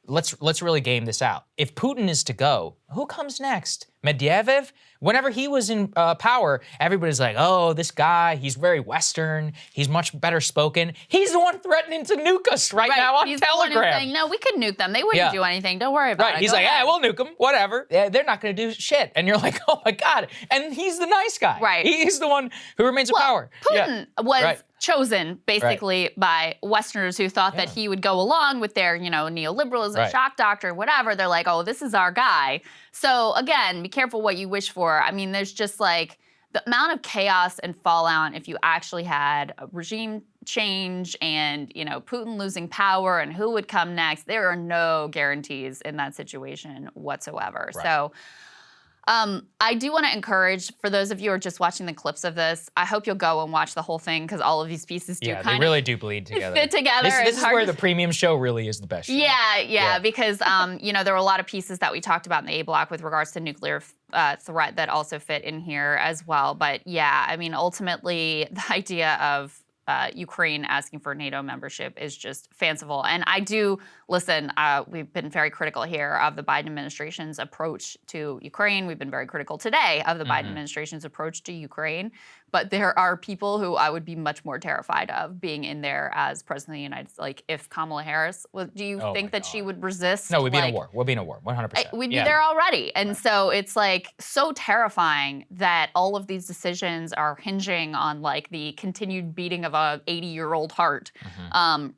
let's really game this out. If Putin is to go, who comes next? Medvedev? Whenever he was in power, everybody's like, oh, this guy, he's very Western. He's much better spoken. He's the one threatening to nuke us right now on he's Telegram. The one who's saying, no, we could nuke them. They wouldn't do anything. Don't worry about it. He's Go like, ahead. yeah, we'll nuke them. Whatever. They're not going to do shit. And you're like, oh my God. And he's the nice guy. Right. He's the one who remains in power. Putin was chosen basically by Westerners who thought that he would go along with their, you know, neoliberalism, shock doctrine, whatever. They're like, oh, this is our guy. So again, be careful what you wish for. I mean, there's just like the amount of chaos and fallout if you actually had a regime change and, you know, Putin losing power and who would come next. There are no guarantees in that situation whatsoever. So I do want to encourage, for those of you who are just watching the clips of this, I hope you'll go and watch the whole thing because all of these pieces do kind of really do bleed together. Fit together. This is where the premium show really is the best show. Yeah, because you know, there were a lot of pieces that we talked about in the A block with regards to nuclear threat that also fit in here as well. But yeah, I mean, ultimately, the idea of Ukraine asking for NATO membership is just fanciful. And I do, listen, we've been very critical here of the Biden administration's approach to Ukraine. We've been very critical today of the Biden administration's approach to Ukraine. But there are people who I would be much more terrified of being in there as president of the United States. Like if Kamala Harris, do you think that she would resist? No, we'd be in a war. We'll be in a war, 100%. We'd be there already. And so it's like so terrifying that all of these decisions are hinging on like the continued beating of a 80-year-old heart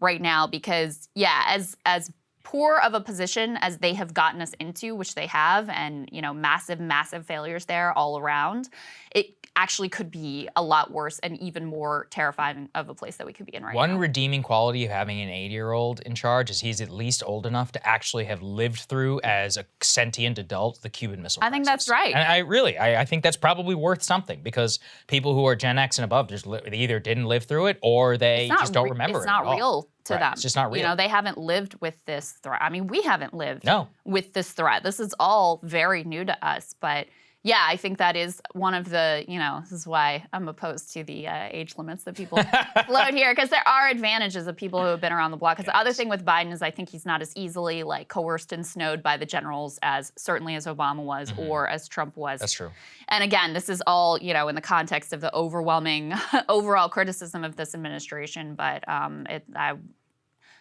right now because, as poor of a position as they have gotten us into, which they have, and, you know, massive, massive failures there all around, it actually could be a lot worse and even more terrifying of a place that we could be in right now. One redeeming quality of having an 80-year-old in charge is he's at least old enough to actually have lived through, as a sentient adult, the Cuban Missile Crisis. I think that's right. And I think that's probably worth something because people who are Gen X and above just they either didn't live through it or they just don't remember it. It's not real to them. It's just not real. You know, they haven't lived with this threat. I mean, we haven't lived with this threat. This is all very new to us, but yeah, I think that is one of the, you know, this is why I'm opposed to the age limits that people float here, because there are advantages of people who have been around the block. Because the other thing with Biden is I think he's not as easily like coerced and snowed by the generals as certainly as Obama was or as Trump was. That's true. And again, this is all, you know, in the context of the overwhelming overall criticism of this administration, but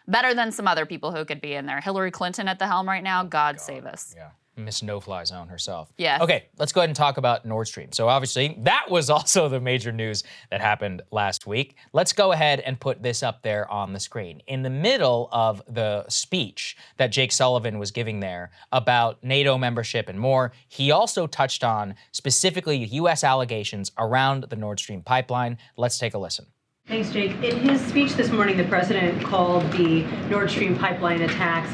better than some other people who could be in there. Hillary Clinton at the helm right now, God save us. Yeah. Miss No-Fly Zone herself. Yes. Okay, let's go ahead and talk about Nordstream. So obviously, that was also the major news that happened last week. Let's go ahead and put this up there on the screen. In the middle of the speech that Jake Sullivan was giving there about NATO membership and more, he also touched on specifically U.S. allegations around the Nord Stream pipeline. Let's take a listen. Thanks, Jake. In his speech this morning, the president called the Nord Stream pipeline attacks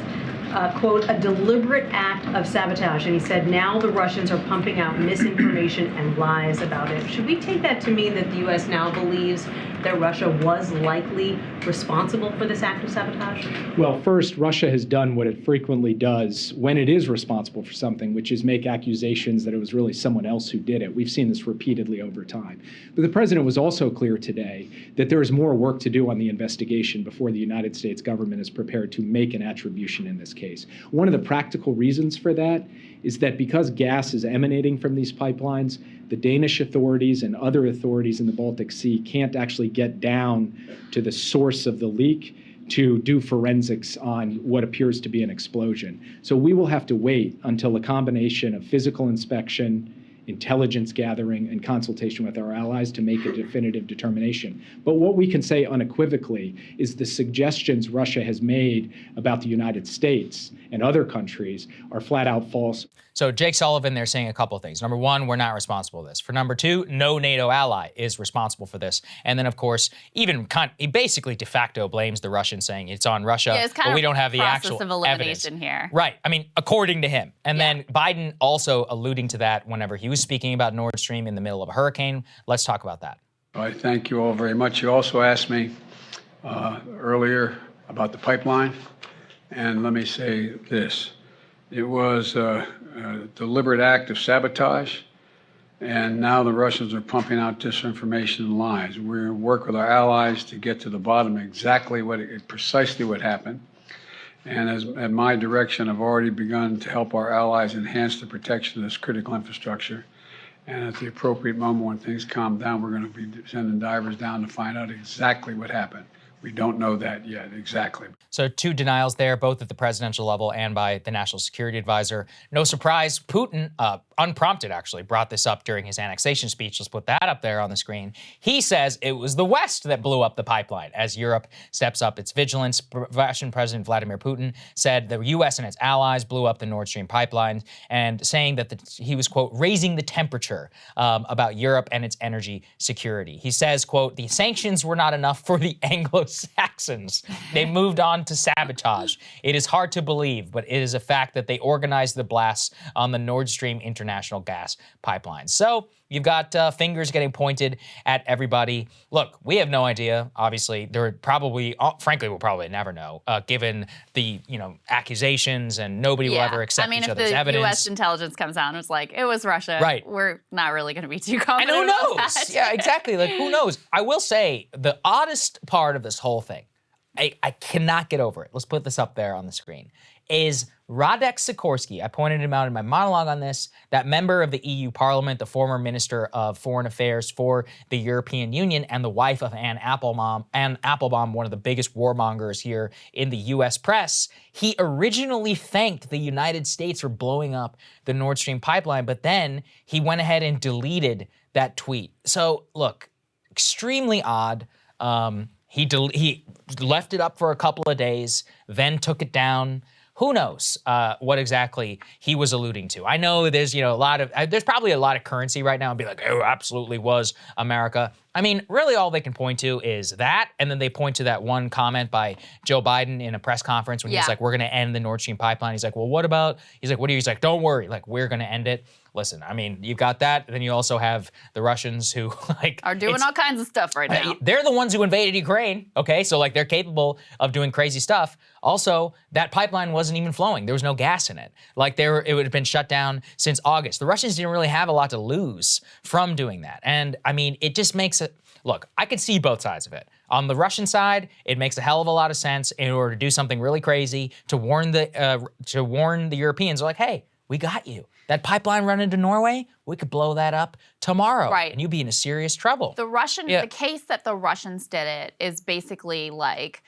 quote, a deliberate act of sabotage. And he said now the Russians are pumping out misinformation and lies about it. Should we take that to mean that the U.S. now believes that Russia was likely responsible for this act of sabotage? Well, first, Russia has done what it frequently does when it is responsible for something, which is make accusations that it was really someone else who did it. We've seen this repeatedly over time. But the president was also clear today that there is more work to do on the investigation before the United States government is prepared to make an attribution in this case. One of the practical reasons for that is that because gas is emanating from these pipelines, the Danish authorities and other authorities in the Baltic Sea can't actually get down to the source of the leak to do forensics on what appears to be an explosion. So we will have to wait until a combination of physical inspection, intelligence gathering, and consultation with our allies to make a definitive determination. But what we can say unequivocally is the suggestions Russia has made about the United States and other countries are flat out false. So Jake Sullivan, they're saying a couple of things. Number one, we're not responsible for this. For number two, no NATO ally is responsible for this. And then, of course, he basically de facto blames the Russians, saying it's on Russia, yeah, it's kind but we don't have the actual process of elimination here. Right. I mean, according to him. And then Biden also alluding to that whenever he was speaking about Nord Stream in the middle of a hurricane. Let's talk about that. I thank you all very much. You also asked me earlier about the pipeline. And let me say this. It was a deliberate act of sabotage, and now the Russians are pumping out disinformation and lies. We're going to work with our allies to get to the bottom of precisely what happened. And at my direction, I've already begun to help our allies enhance the protection of this critical infrastructure. And at the appropriate moment, when things calm down, we're going to be sending divers down to find out exactly what happened. We don't know that yet, exactly. So 2 denials there, both at the presidential level and by the national security advisor. No surprise, Putin, unprompted actually, brought this up during his annexation speech. Let's put that up there on the screen. He says it was the West that blew up the pipeline as Europe steps up its vigilance. Russian President Vladimir Putin said the U.S. and its allies blew up the Nordstream pipeline, and saying that he was, quote, raising the temperature about Europe and its energy security. He says, quote, the sanctions were not enough for the Anglo-Saxons. They moved on to sabotage. It is hard to believe, but it is a fact that they organized the blasts on the Nord Stream international gas pipeline. So you've got fingers getting pointed at everybody. Look, we have no idea. Obviously, there would probably, frankly, we'll probably never know, given the accusations, and nobody will ever accept each other's evidence. I mean, if the U.S. intelligence comes out and it's like, it was Russia, right, we're not really going to be too confident. And who knows? About that. Yeah, exactly. Like, who knows? I will say the oddest part of this whole thing, I cannot get over it. Let's put this up there on the screen, is Radek Sikorski. I pointed him out in my monologue on this, that member of the EU Parliament, the former Minister of Foreign Affairs for the European Union, and the wife of Anne Applebaum, one of the biggest warmongers here in the U.S. press. He originally thanked the United States for blowing up the Nord Stream pipeline, but then he went ahead and deleted that tweet. So, look, extremely odd. He left it up for a couple of days, then took it down. Who knows what exactly he was alluding to? I know there's there's probably a lot of currency right now and be like, oh, absolutely was America. I mean, really all they can point to is that, and then they point to that one comment by Joe Biden in a press conference when he was like, we're going to end the Nord Stream pipeline. He's like, well, what about? He's like, what are you? He's like, don't worry, like we're going to end it. Listen, I mean, you've got that. Then you also have the Russians who are doing all kinds of stuff right now. They're the ones who invaded Ukraine, okay? So they're capable of doing crazy stuff. Also, that pipeline wasn't even flowing. There was no gas in it. It would have been shut down since August. The Russians didn't really have a lot to lose from doing that. And I mean, it just makes it, look, I could see both sides of it. On the Russian side, it makes a hell of a lot of sense in order to do something really crazy to warn the Europeans, like, hey, we got you. That pipeline run into Norway, we could blow that up tomorrow, right? And you'd be in serious trouble. The case that the Russians did it is basically like,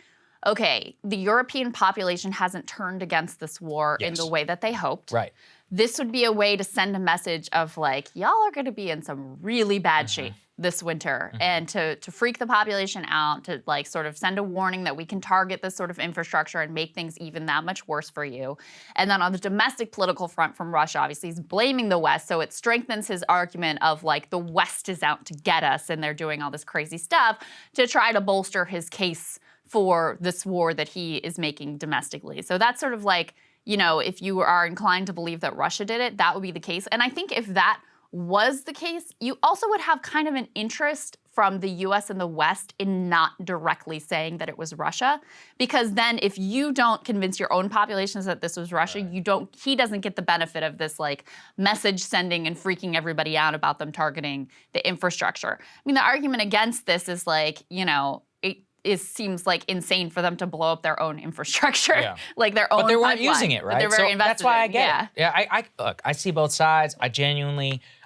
okay, the European population hasn't turned against this war in the way that they hoped. Right. This would be a way to send a message of like, y'all are going to be in some really bad shape this winter, and to freak the population out, to like sort of send a warning that we can target this sort of infrastructure and make things even that much worse for you. And then on the domestic political front from Russia, obviously he's blaming the West, so it strengthens his argument of like the West is out to get us and they're doing all this crazy stuff to try to bolster his case for this war that he is making domestically. So that's sort of like, if you are inclined to believe that Russia did it, that would be the case. And I think if that was the case, you also would have kind of an interest from the US and the West in not directly saying that it was Russia, because then if you don't convince your own populations that this was Russia, he doesn't get the benefit of this like message sending and freaking everybody out about them targeting the infrastructure. I mean, the argument against this is like, it seems like insane for them to blow up their own infrastructure, like their own. But they weren't pipeline, using it, right? They're very invested that's why I get it. Yeah, look, I see both sides.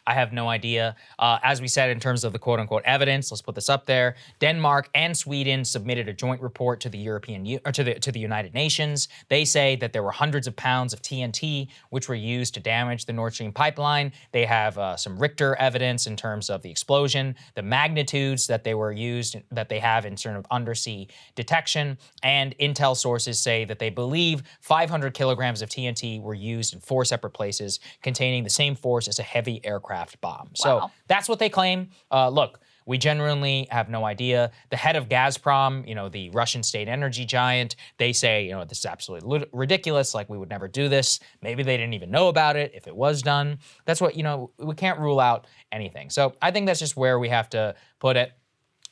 I have no idea. As we said, in terms of the quote-unquote evidence, let's put this up there. Denmark and Sweden submitted a joint report to the to the United Nations. They say that there were hundreds of pounds of TNT which were used to damage the Nord Stream pipeline. They have some Richter evidence in terms of the explosion, the magnitudes that they were used, that they have in sort of undersea detection, and intel sources say that they believe 500 kilograms of TNT were used in 4 separate places, containing the same force as a heavy aircraft bomb. So that's what they claim. Look, we genuinely have no idea. The head of Gazprom, the Russian state energy giant, they say, this is absolutely ridiculous. Like, we would never do this. Maybe they didn't even know about it if it was done. That's what, we can't rule out anything. So I think that's just where we have to put it.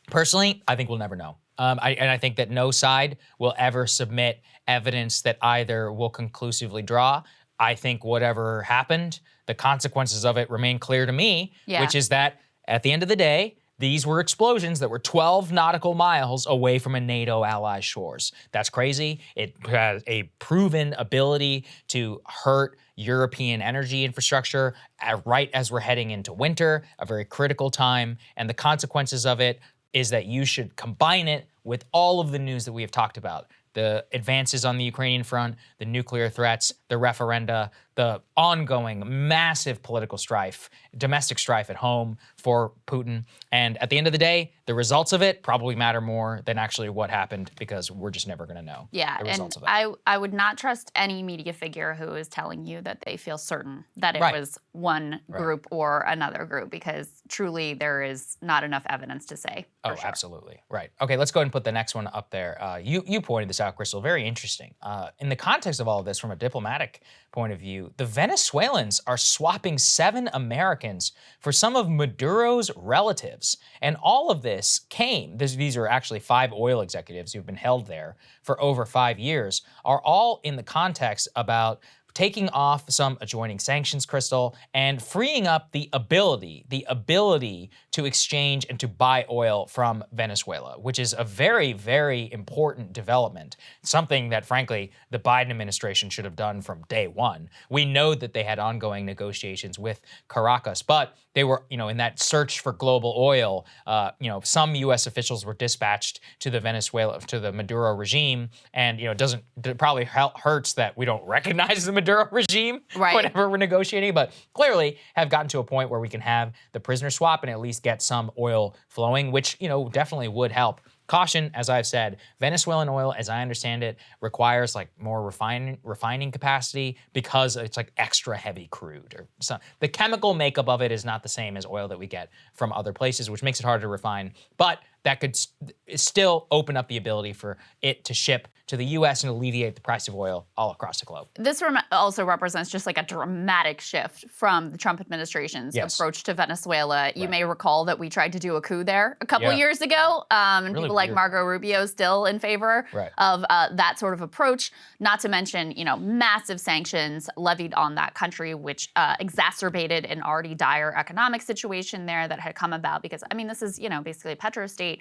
Personally, I think we'll never know. And I think that no side will ever submit evidence that either will conclusively draw I think whatever happened, the consequences of it remain clear to me, which is that at the end of the day, these were explosions that were 12 nautical miles away from a NATO ally's shores. That's crazy. It has a proven ability to hurt European energy infrastructure right as we're heading into winter, a very critical time. And the consequences of it is that you should combine it with all of the news that we have talked about. The advances on the Ukrainian front, the nuclear threats, the referenda, the ongoing massive political strife, domestic strife at home for Putin. And at the end of the day, the results of it probably matter more than actually what happened, because we're just never going to know the results of it. I would not trust any media figure who is telling you that they feel certain that it was one group or another group, because truly there is not enough evidence to say. Oh, sure. Absolutely. Right. Okay, let's go ahead and put the next one up there. You pointed this out, Krystal, very interesting. In the context of all of this, from a diplomatic point of view, the Venezuelans are swapping 7 Americans for some of Maduro's relatives. And all of this these are actually 5 oil executives who've been held there for over 5 years, are all in the context about taking off some adjoining sanctions, Krystal, and freeing up the ability to exchange and to buy oil from Venezuela, which is a very, very important development, something that, frankly, the Biden administration should have done from day one. We know that they had ongoing negotiations with Caracas, but they were, in that search for global oil, some U.S. officials were dispatched to the Maduro regime, and, it probably hurts that we don't recognize the Maduro regime whenever we're negotiating, but clearly have gotten to a point where we can have the prisoner swap and at least get some oil flowing, which, definitely would help. Caution, as I've said, Venezuelan oil, as I understand it, requires more refining capacity because it's extra heavy crude. The chemical makeup of it is not the same as oil that we get from other places, which makes it harder to refine. But that could still open up the ability for it to ship to the U.S. and alleviate the price of oil all across the globe. This also represents just a dramatic shift from the Trump administration's approach to Venezuela. You may recall that we tried to do a coup there a couple years ago, and really people like Marco Rubio still in favor of that sort of approach. Not to mention, massive sanctions levied on that country, which exacerbated an already dire economic situation there that had come about because, this is, basically a petro state.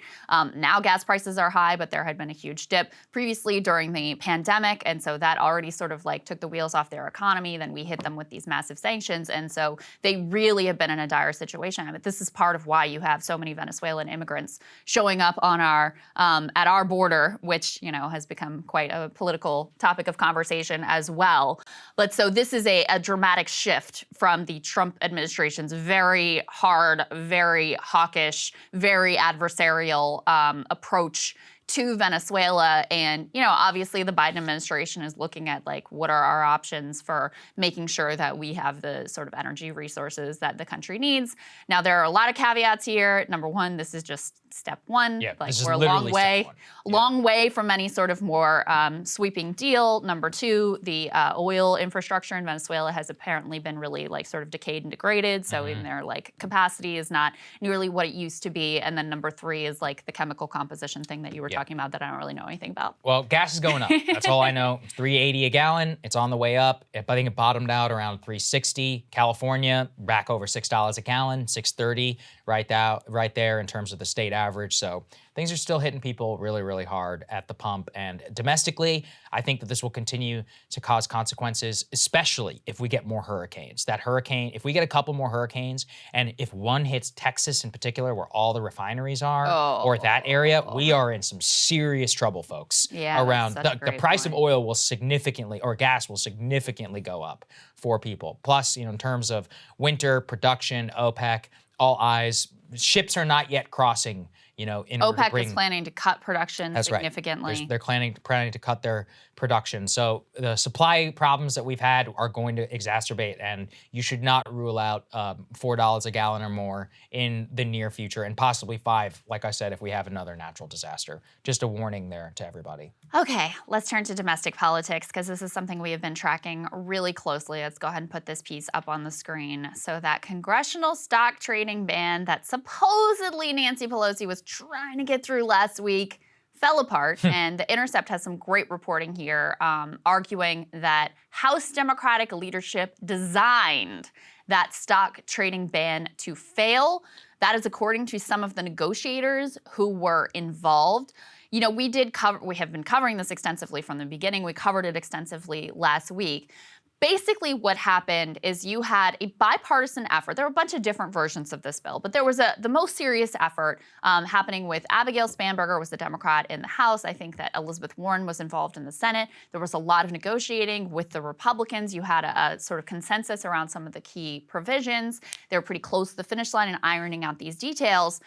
Now gas prices are high, but there had been a huge dip previously during the pandemic, and so that already sort of took the wheels off their economy. Then we hit them with these massive sanctions, and so they really have been in a dire situation. This is part of why you have so many Venezuelan immigrants showing up on our at our border, which has become quite a political topic of conversation as well. But so this is a dramatic shift from the Trump administration's very hard, very hawkish, very adversarial approach to Venezuela. And, obviously the Biden administration is looking at what are our options for making sure that we have the sort of energy resources that the country needs. Now, there are a lot of caveats here. Number one, this is just step one. We're a long way from any sort of more sweeping deal. Number two, the oil infrastructure in Venezuela has apparently been really sort of decayed and degraded. So even their capacity is not nearly what it used to be. And then number three is the chemical composition thing that you were talking about that I don't really know anything about. Well, gas is going up. That's all I know. $3.80 a gallon. It's on the way up. I think it bottomed out around $3.60. California, back over $6 a gallon, $6.30 right there in terms of the state average. So things are still hitting people really, really hard at the pump. And domestically, I think that this will continue to cause consequences, especially if we get more hurricanes. If we get a couple more hurricanes, and if one hits Texas in particular, where all the refineries are, or that area, we are in some serious trouble, folks. Around the price of oil will significantly, or gas will significantly go up for people. Plus, in terms of winter production, OPEC, all eyes, ships are not yet crossing. OPEC is planning to cut production significantly. Right. They're planning to cut their production. So the supply problems that we've had are going to exacerbate, and you should not rule out $4 a gallon or more in the near future, and possibly $5, like I said, if we have another natural disaster. Just a warning there to everybody. Okay, let's turn to domestic politics, because this is something we have been tracking really closely. Let's go ahead and put this piece up on the screen. So that congressional stock trading ban that supposedly Nancy Pelosi was trying to get through last week fell apart. And The Intercept has some great reporting here, arguing that House Democratic leadership designed that stock trading ban to fail. That is according to some of the negotiators who were involved. You know, we have been covering this extensively from the beginning. We covered it extensively last week. Basically, what happened is you had a bipartisan effort. There were a bunch of different versions of this bill, but there was the most serious effort happening with Abigail Spanberger, was the Democrat in the House. I think that Elizabeth Warren was involved in the Senate. There was a lot of negotiating with the Republicans. You had a sort of consensus around some of the key provisions. They were pretty close to the finish line in ironing out these details.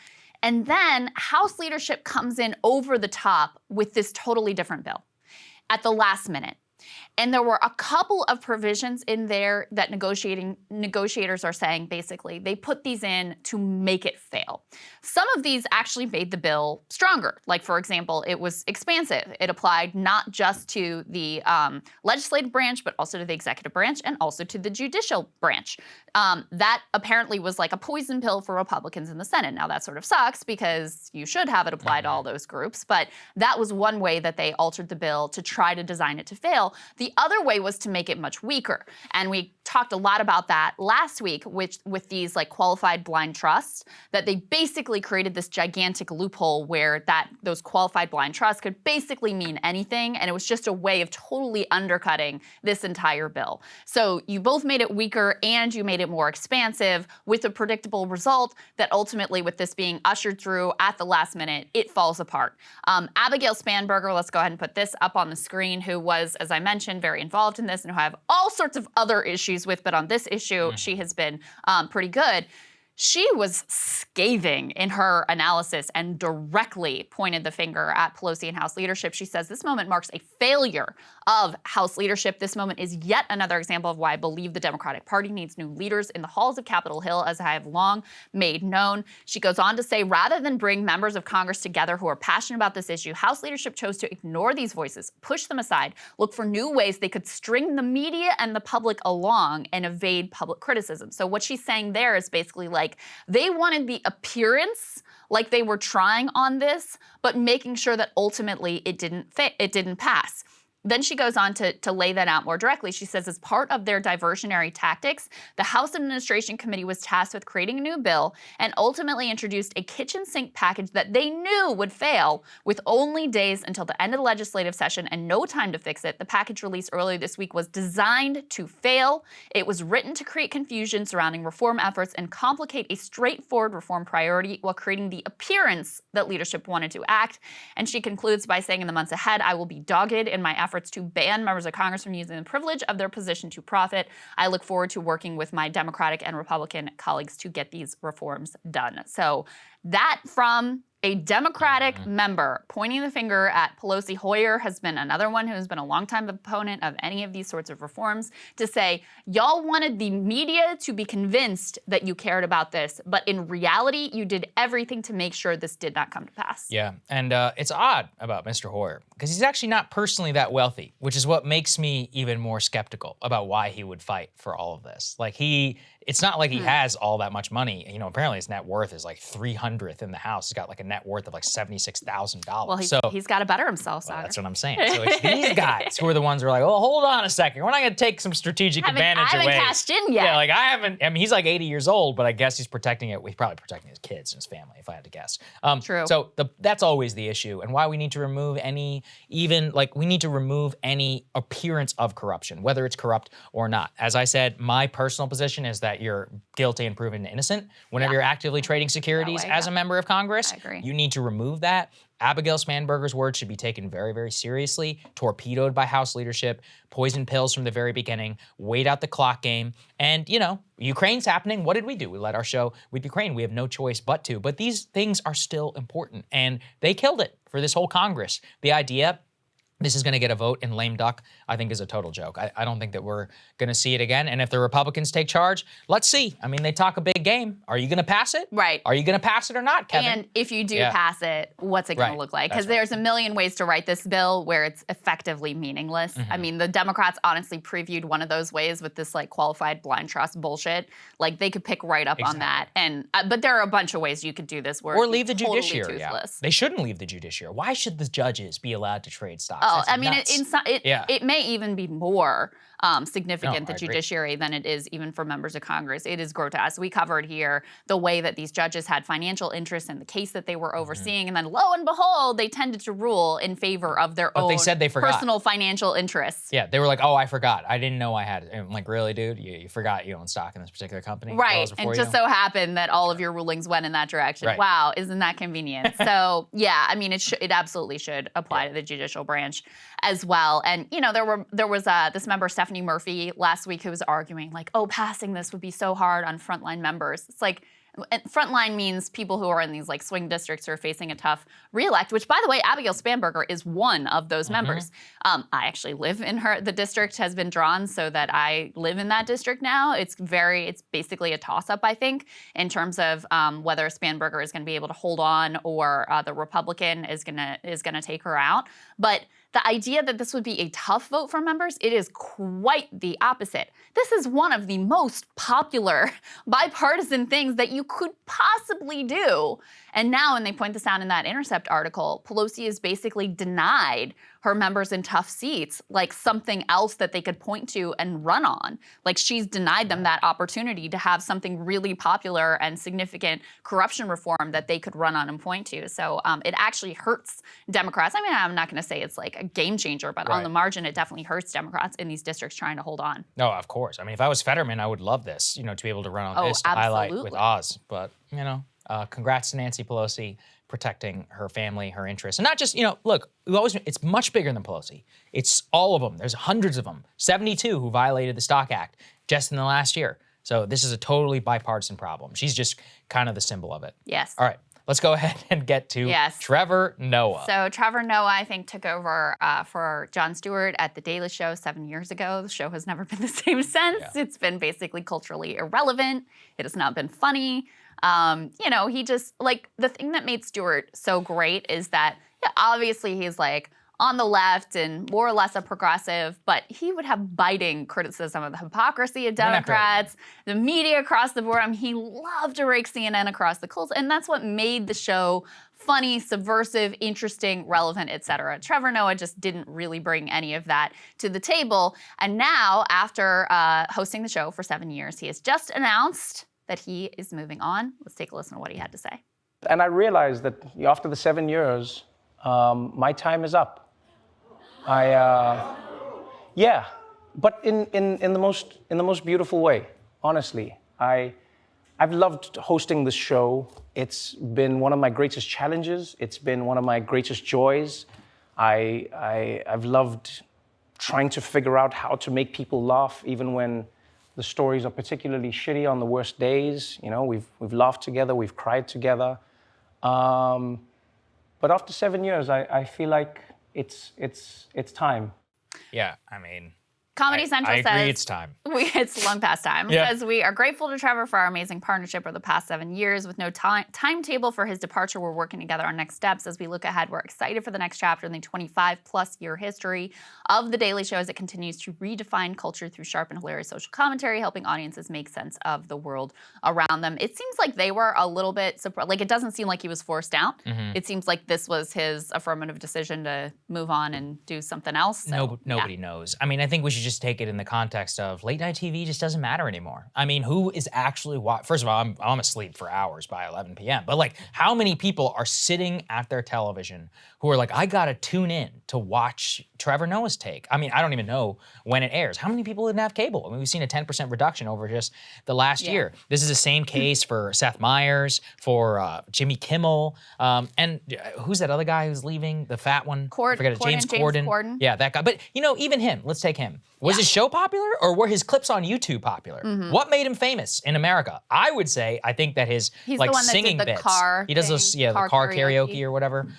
And then House leadership comes in over the top with this totally different bill at the last minute. And there were a couple of provisions in there that negotiators are saying, basically, they put these in to make it fail. Some of these actually made the bill stronger. Like, for example, it was expansive. It applied not just to the legislative branch, but also to the executive branch and also to the judicial branch. That apparently was like a poison pill for Republicans in the Senate. Now, that sort of sucks because you should have it apply to all those groups. But that was one way that they altered the bill to try to design it to fail. The other way was to make it much weaker. And we talked a lot about that last week with these like qualified blind trusts, that they basically created this gigantic loophole where those qualified blind trusts could basically mean anything. And it was just a way of totally undercutting this entire bill. So you both made it weaker and you made it more expansive, with a predictable result that ultimately, with this being ushered through at the last minute, it falls apart. Abigail Spanberger, let's go ahead and put this up on the screen, who was, as I mentioned, very involved in this and who I have all sorts of other issues with, but on this issue, she has been pretty good. She was scathing in her analysis and directly pointed the finger at Pelosi and House leadership. She says this moment marks a failure of House leadership. This moment is yet another example of why I believe the Democratic Party needs new leaders in the halls of Capitol Hill, as I have long made known. She goes on to say, rather than bring members of Congress together who are passionate about this issue, House leadership chose to ignore these voices, push them aside, look for new ways they could string the media and the public along and evade public criticism. So what she's saying there is basically like, they wanted the appearance like they were trying on this, but making sure that ultimately it didn't pass. Then she goes on to lay that out more directly. She says, as part of their diversionary tactics, the House Administration Committee was tasked with creating a new bill and ultimately introduced a kitchen sink package that they knew would fail, with only days until the end of the legislative session and no time to fix it. The package released earlier this week was designed to fail. It was written to create confusion surrounding reform efforts and complicate a straightforward reform priority while creating the appearance that leadership wanted to act. And she concludes by saying, in the months ahead, I will be dogged in my efforts to ban members of Congress from using the privilege of their position to profit. I look forward to working with my Democratic and Republican colleagues to get these reforms done. So that from a Democratic member pointing the finger at Pelosi. Hoyer has been another one who has been a longtime opponent of any of these sorts of reforms, to say, y'all wanted the media to be convinced that you cared about this, but in reality, you did everything to make sure this did not come to pass. Yeah, and it's odd about Mr. Hoyer, because he's actually not personally that wealthy, which is what makes me even more skeptical about why he would fight for all of this. Like, it's not like he has all that much money. You know, apparently his net worth is like 300th in the House. He's got like a net worth of like $76,000. Well, he's got to better himself, Saagar. That's what I'm saying. So it's these guys who are the ones who are like, oh, hold on a second. We're not going to take some strategic advantage away. I haven't cashed in yet. Yeah, like I mean, he's like 80 years old, but I guess he's protecting it. He's probably protecting his kids and his family, if I had to guess. True. So that's always the issue, and why we need to remove any appearance of corruption, whether it's corrupt or not. As I said, my personal position is that you're guilty and proven innocent whenever you're actively trading securities as a member of Congress. I agree. You need to remove that. Abigail Spanberger's words should be taken very, very seriously, torpedoed by House leadership, poison pills from the very beginning, wait out the clock game. And, you know, Ukraine's happening. What did we do? We led our show with Ukraine. We have no choice but to. But these things are still important, and they killed it for this whole Congress. The idea this is going to get a vote in lame duck, I think is a total joke. I don't think that we're going to see it again. And if the Republicans take charge, let's see. I mean, they talk a big game. Are you going to pass it? Right. Are you going to pass it or not, Kevin? And if you do pass it, what's it going to look like? Because That's there's a million ways to write this bill where it's effectively meaningless. I mean, the Democrats honestly previewed one of those ways with this like qualified blind trust bullshit. Like they could pick right up on that. And but there are a bunch of ways you could do this. Where or leave the totally judiciary. Toothless. They shouldn't leave the judiciary. Why should the judges be allowed to trade stocks? Oh, That's I mean, nuts. it may even be more significant, No, the judiciary, than it is even for members of Congress. It is grotesque. We covered here the way that these judges had financial interests in the case that they were overseeing, and then lo and behold, they tended to rule in favor of their own they said they forgot. personal financial interests. Yeah, they were like, oh, I forgot. I didn't know I had it. And I'm like, really, dude? You forgot you own stock in this particular company? Right, and just so happened that all of your rulings went in that direction. Right. Wow, isn't that convenient? So yeah, I mean, it absolutely should apply to the judicial branch as well. And you know, there was this member, Stephanie Murphy, last week who was arguing like, oh, passing this would be so hard on frontline members. It's like, frontline means people who are in these like swing districts who are facing a tough reelect, which by the way, Abigail Spanberger is one of those members. I actually live in the district has been drawn so that I live in that district now. It's basically a toss-up, I think, in terms of whether Spanberger is going to be able to hold on or the Republican is gonna take her out. But the idea that this would be a tough vote for members, it is quite the opposite. This is one of the most popular bipartisan things that you could possibly do. And now, and they point this out in that Intercept article, Pelosi is basically denied her members in tough seats, like something else that they could point to and run on. Like she's denied them that opportunity to have something really popular and significant corruption reform that they could run on and point to. So it actually hurts Democrats. I mean, I'm not going to say it's like a game changer, but on the margin, it definitely hurts Democrats in these districts trying to hold on. No, of course. I mean, if I was Fetterman, I would love this, you know, to be able to run on this to highlight with Oz. But, you know, congrats to Nancy Pelosi protecting her family, her interests. And not just, you know, look, it's much bigger than Pelosi. It's all of them. There's hundreds of them, 72 who violated the Stock Act just in the last year. So this is a totally bipartisan problem. She's just kind of the symbol of it. Yes. All right. Let's go ahead and get to Trevor Noah. So Trevor Noah, I think, took over for Jon Stewart at The Daily Show 7 years ago. The show has never been the same since. Yeah. It's been basically culturally irrelevant. It has not been funny. You know, he just, like, the thing that made Stewart so great is that, yeah, obviously he's like on the left and more or less a progressive, but he would have biting criticism of the hypocrisy of Democrats, the media across the board. I mean, he loved to rake CNN across the coals, and that's what made the show funny, subversive, interesting, relevant, etc. Trevor Noah just didn't really bring any of that to the table. And now, after hosting the show for 7 years, he has just announced that he is moving on. Let's take a listen to what he had to say. And I realized that after the 7 years, my time is up. Yeah, but in the most beautiful way. Honestly, I've loved hosting this show. It's been one of my greatest challenges. It's been one of my greatest joys. I've loved trying to figure out how to make people laugh, even when the stories are particularly shitty on the worst days. You know, we've laughed together, we've cried together. But after 7 years, I feel like it's time. Yeah, I mean, Comedy Central I agree, it's time. It's long past time. Yeah. Says, we are grateful to Trevor for our amazing partnership over the past 7 years. With no timetable for his departure, we're working together on next steps. As we look ahead, we're excited for the next chapter in the 25-plus year history of The Daily Show as it continues to redefine culture through sharp and hilarious social commentary, helping audiences make sense of the world around them. It seems like they were a little bit surprised. Like, it doesn't seem like he was forced out. Mm-hmm. It seems like this was his affirmative decision to move on and do something else. So, nobody knows. I mean, I think we should just take it in the context of late night TV just doesn't matter anymore. I mean, who is actually First of all, I'm asleep for hours by 11 p.m. But like, how many people are sitting at their television who are like, I gotta tune in to watch Trevor Noah's take? I mean, I don't even know when it airs. How many people didn't have cable? I mean, we've seen a 10% reduction over just the last year. This is the same case for Seth Meyers, for Jimmy Kimmel, and who's that other guy who's leaving? The fat one? I forget it. James Corden. Yeah, that guy. But you know, even him. Let's take him. Was his show popular, or were his clips on YouTube popular? Mm-hmm. What made him famous in America? I would say, I think that his He's like the one that singing did the bits. Car he does those, the car karaoke or whatever.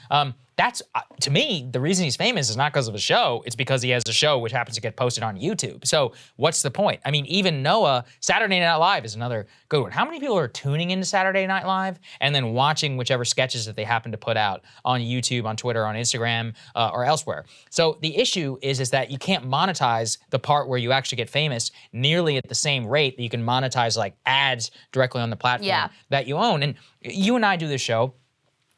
That's, to me, the reason he's famous is not because of a show. It's because he has a show which happens to get posted on YouTube. So what's the point? I mean, even Noah, Saturday Night Live is another good one. How many people are tuning into Saturday Night Live and then watching whichever sketches that they happen to put out on YouTube, on Twitter, on Instagram, or elsewhere? So the issue is that you can't monetize the part where you actually get famous nearly at the same rate that you can monetize like ads directly on the platform that you own. And you and I do this show.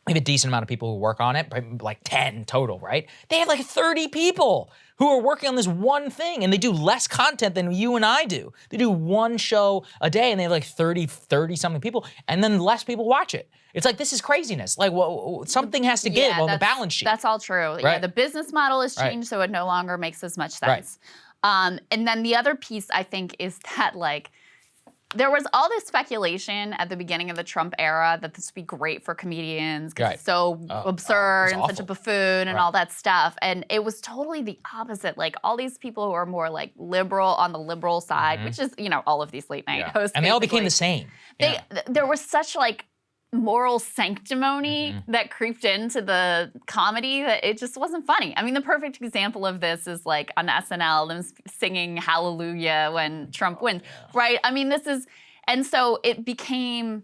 We have a decent amount of people who work on it, like 10 total, right? They have like 30 people who are working on this one thing, and they do less content than you and I do. They do one show a day, and they have like 30-something people, and then less people watch it. It's like, this is craziness. Like, well, something has to give on the balance sheet. That's all true. Right? Yeah, the business model has changed, so it no longer makes as much sense. Right. And then the other piece, I think, is that, like, there was all this speculation at the beginning of the Trump era that this would be great for comedians because it's so absurd and such a buffoon and all that stuff. And it was totally the opposite. Like, all these people who are more like liberal on the liberal side, which is, you know, all of these late night hosts. And they all became the same. There was such like moral sanctimony that creeped into the comedy that it just wasn't funny. I mean, the perfect example of this is like on SNL, them singing Hallelujah when Trump wins, right? I mean, and so it became,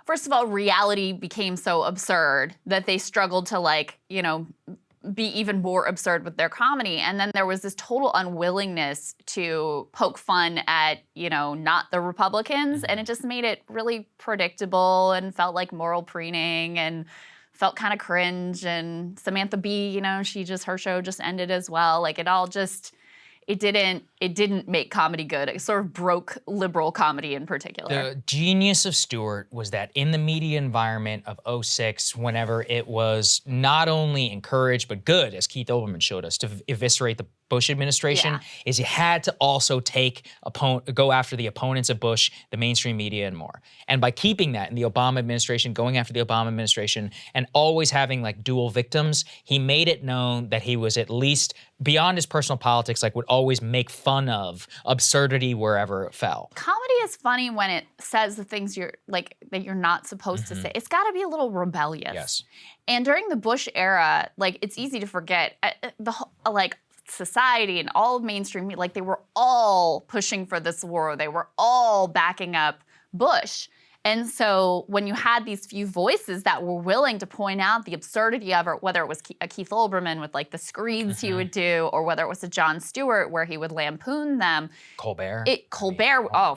first of all, reality became so absurd that they struggled to, like, you know, be even more absurd with their comedy. And then there was this total unwillingness to poke fun at, you know, not the Republicans. And it just made it really predictable and felt like moral preening and felt kind of cringe. And Samantha Bee, you know, her show just ended as well. Like, it all just, it didn't make comedy good. It sort of broke liberal comedy in particular. The genius of Stewart was that in the media environment of 2006, whenever it was not only encouraged but good, as Keith Olbermann showed us, to eviscerate the Bush administration, is you had to also go after the opponents of Bush, the mainstream media, and more. And by keeping that in the Obama administration, going after the Obama administration, and always having like dual victims, he made it known that he was at least beyond his personal politics, like would always make fun of absurdity wherever it fell. Comedy is funny when it says the things that you're not supposed to say. It's got to be a little rebellious. Yes. And during the Bush era, like, it's easy to forget society and all of mainstream media, like, they were all pushing for this war. They were all backing up Bush. And so when you had these few voices that were willing to point out the absurdity of it, whether it was a Keith Olbermann with like the screeds he would do, or whether it was a Jon Stewart where he would lampoon them. Colbert.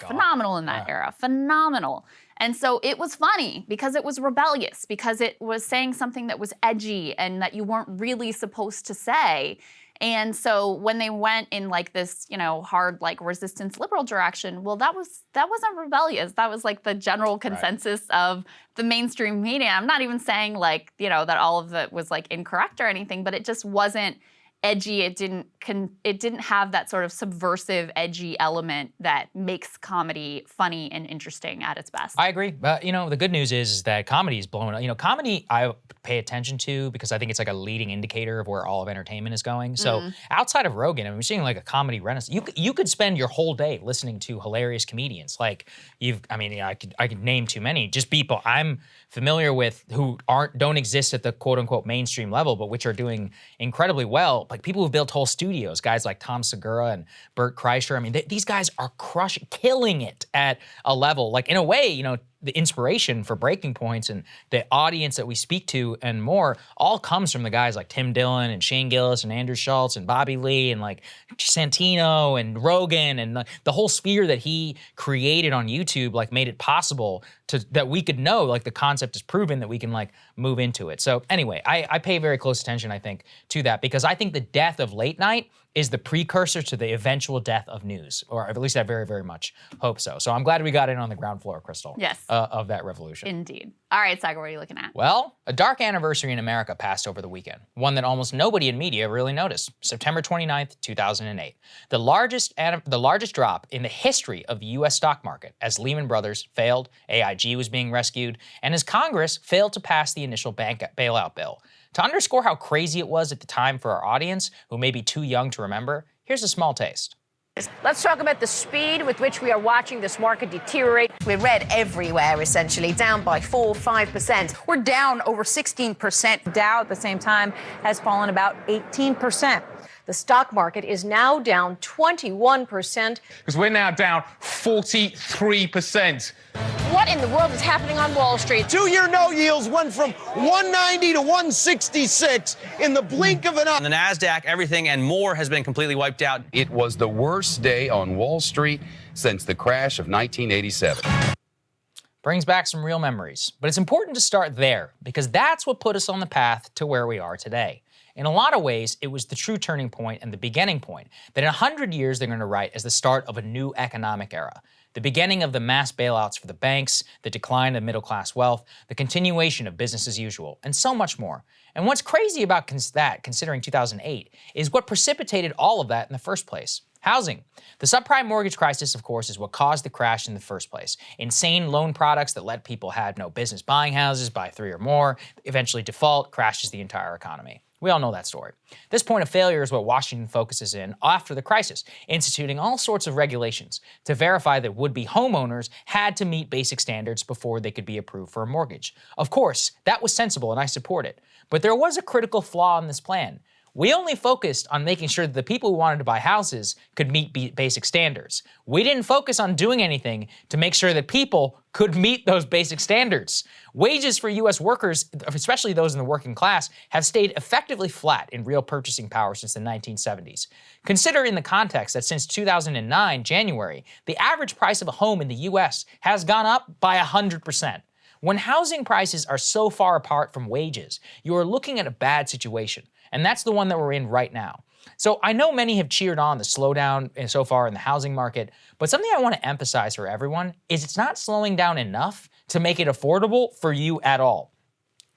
Phenomenal in that era. Phenomenal. And so it was funny because it was rebellious, because it was saying something that was edgy and that you weren't really supposed to say. And so when they went in like this, you know, hard like resistance liberal direction, well, that wasn't rebellious. That was like the general consensus of the mainstream media. I'm not even saying like, you know, that all of it was like incorrect or anything, but it just wasn't edgy. It didn't have that sort of subversive, edgy element that makes comedy funny and interesting at its best. I agree. But, you know, the good news is that comedy is blowing up. You know, comedy I pay attention to because I think it's like a leading indicator of where all of entertainment is going. So outside of Rogan, I mean, we're seeing like a comedy renaissance. You could spend your whole day listening to hilarious comedians. Like I could name too many. Just people I'm familiar with who don't exist at the quote unquote mainstream level, but which are doing incredibly well. Like people who've built whole studios, guys like Tom Segura and Bert Kreischer. I mean, these guys are killing it at a level. Like in a way, you know, the inspiration for Breaking Points and the audience that we speak to and more all comes from the guys like Tim Dillon and Shane Gillis and Andrew Schultz and Bobby Lee and like Santino and Rogan and the whole sphere that he created on YouTube, like made it possible that we could know, like the concept is proven that we can like move into it. So anyway, I pay very close attention, I think, to that because I think the death of late night is the precursor to the eventual death of news, or at least I very, very much hope so. So I'm glad we got in on the ground floor, Krystal, of that revolution. Indeed. All right, Saagar, what are you looking at? Well, a dark anniversary in America passed over the weekend, one that almost nobody in media really noticed. September 29th, 2008. The largest drop in the history of the U.S. stock market as Lehman Brothers failed, AIG was being rescued, and as Congress failed to pass the initial bank bailout bill. To underscore how crazy it was at the time for our audience, who may be too young to remember, here's a small taste. Let's talk about the speed with which we are watching this market deteriorate. We're red everywhere, essentially, down by 4-5%. We're down over 16%. Dow at the same time has fallen about 18%. The stock market is now down 21%. Because we're now down 43%. What in the world is happening on Wall Street? 2-year no yields went from 190 to 166 in the blink of an eye. On the NASDAQ, everything and more has been completely wiped out. It was the worst day on Wall Street since the crash of 1987. Brings back some real memories. But it's important to start there because that's what put us on the path to where we are today. In a lot of ways, it was the true turning point and the beginning point that in 100 years they're going to write as the start of a new economic era. The beginning of the mass bailouts for the banks, the decline of middle-class wealth, the continuation of business as usual, and so much more. And what's crazy about that, considering 2008, is what precipitated all of that in the first place. Housing. The subprime mortgage crisis, of course, is what caused the crash in the first place. Insane loan products that let people have no business buying houses, buy 3 or more, eventually default, crashes the entire economy. We all know that story. This point of failure is what Washington focuses in after the crisis, instituting all sorts of regulations to verify that would-be homeowners had to meet basic standards before they could be approved for a mortgage. Of course, that was sensible and I support it. But there was a critical flaw in this plan. We only focused on making sure that the people who wanted to buy houses could meet basic standards. We didn't focus on doing anything to make sure that people could meet those basic standards. Wages for U.S. workers, especially those in the working class, have stayed effectively flat in real purchasing power since the 1970s. Consider in the context that since 2009, January, the average price of a home in the U.S. has gone up by 100%. When housing prices are so far apart from wages, you are looking at a bad situation. And that's the one that we're in right now. So I know many have cheered on the slowdown so far in the housing market, but something I want to emphasize for everyone is it's not slowing down enough to make it affordable for you at all.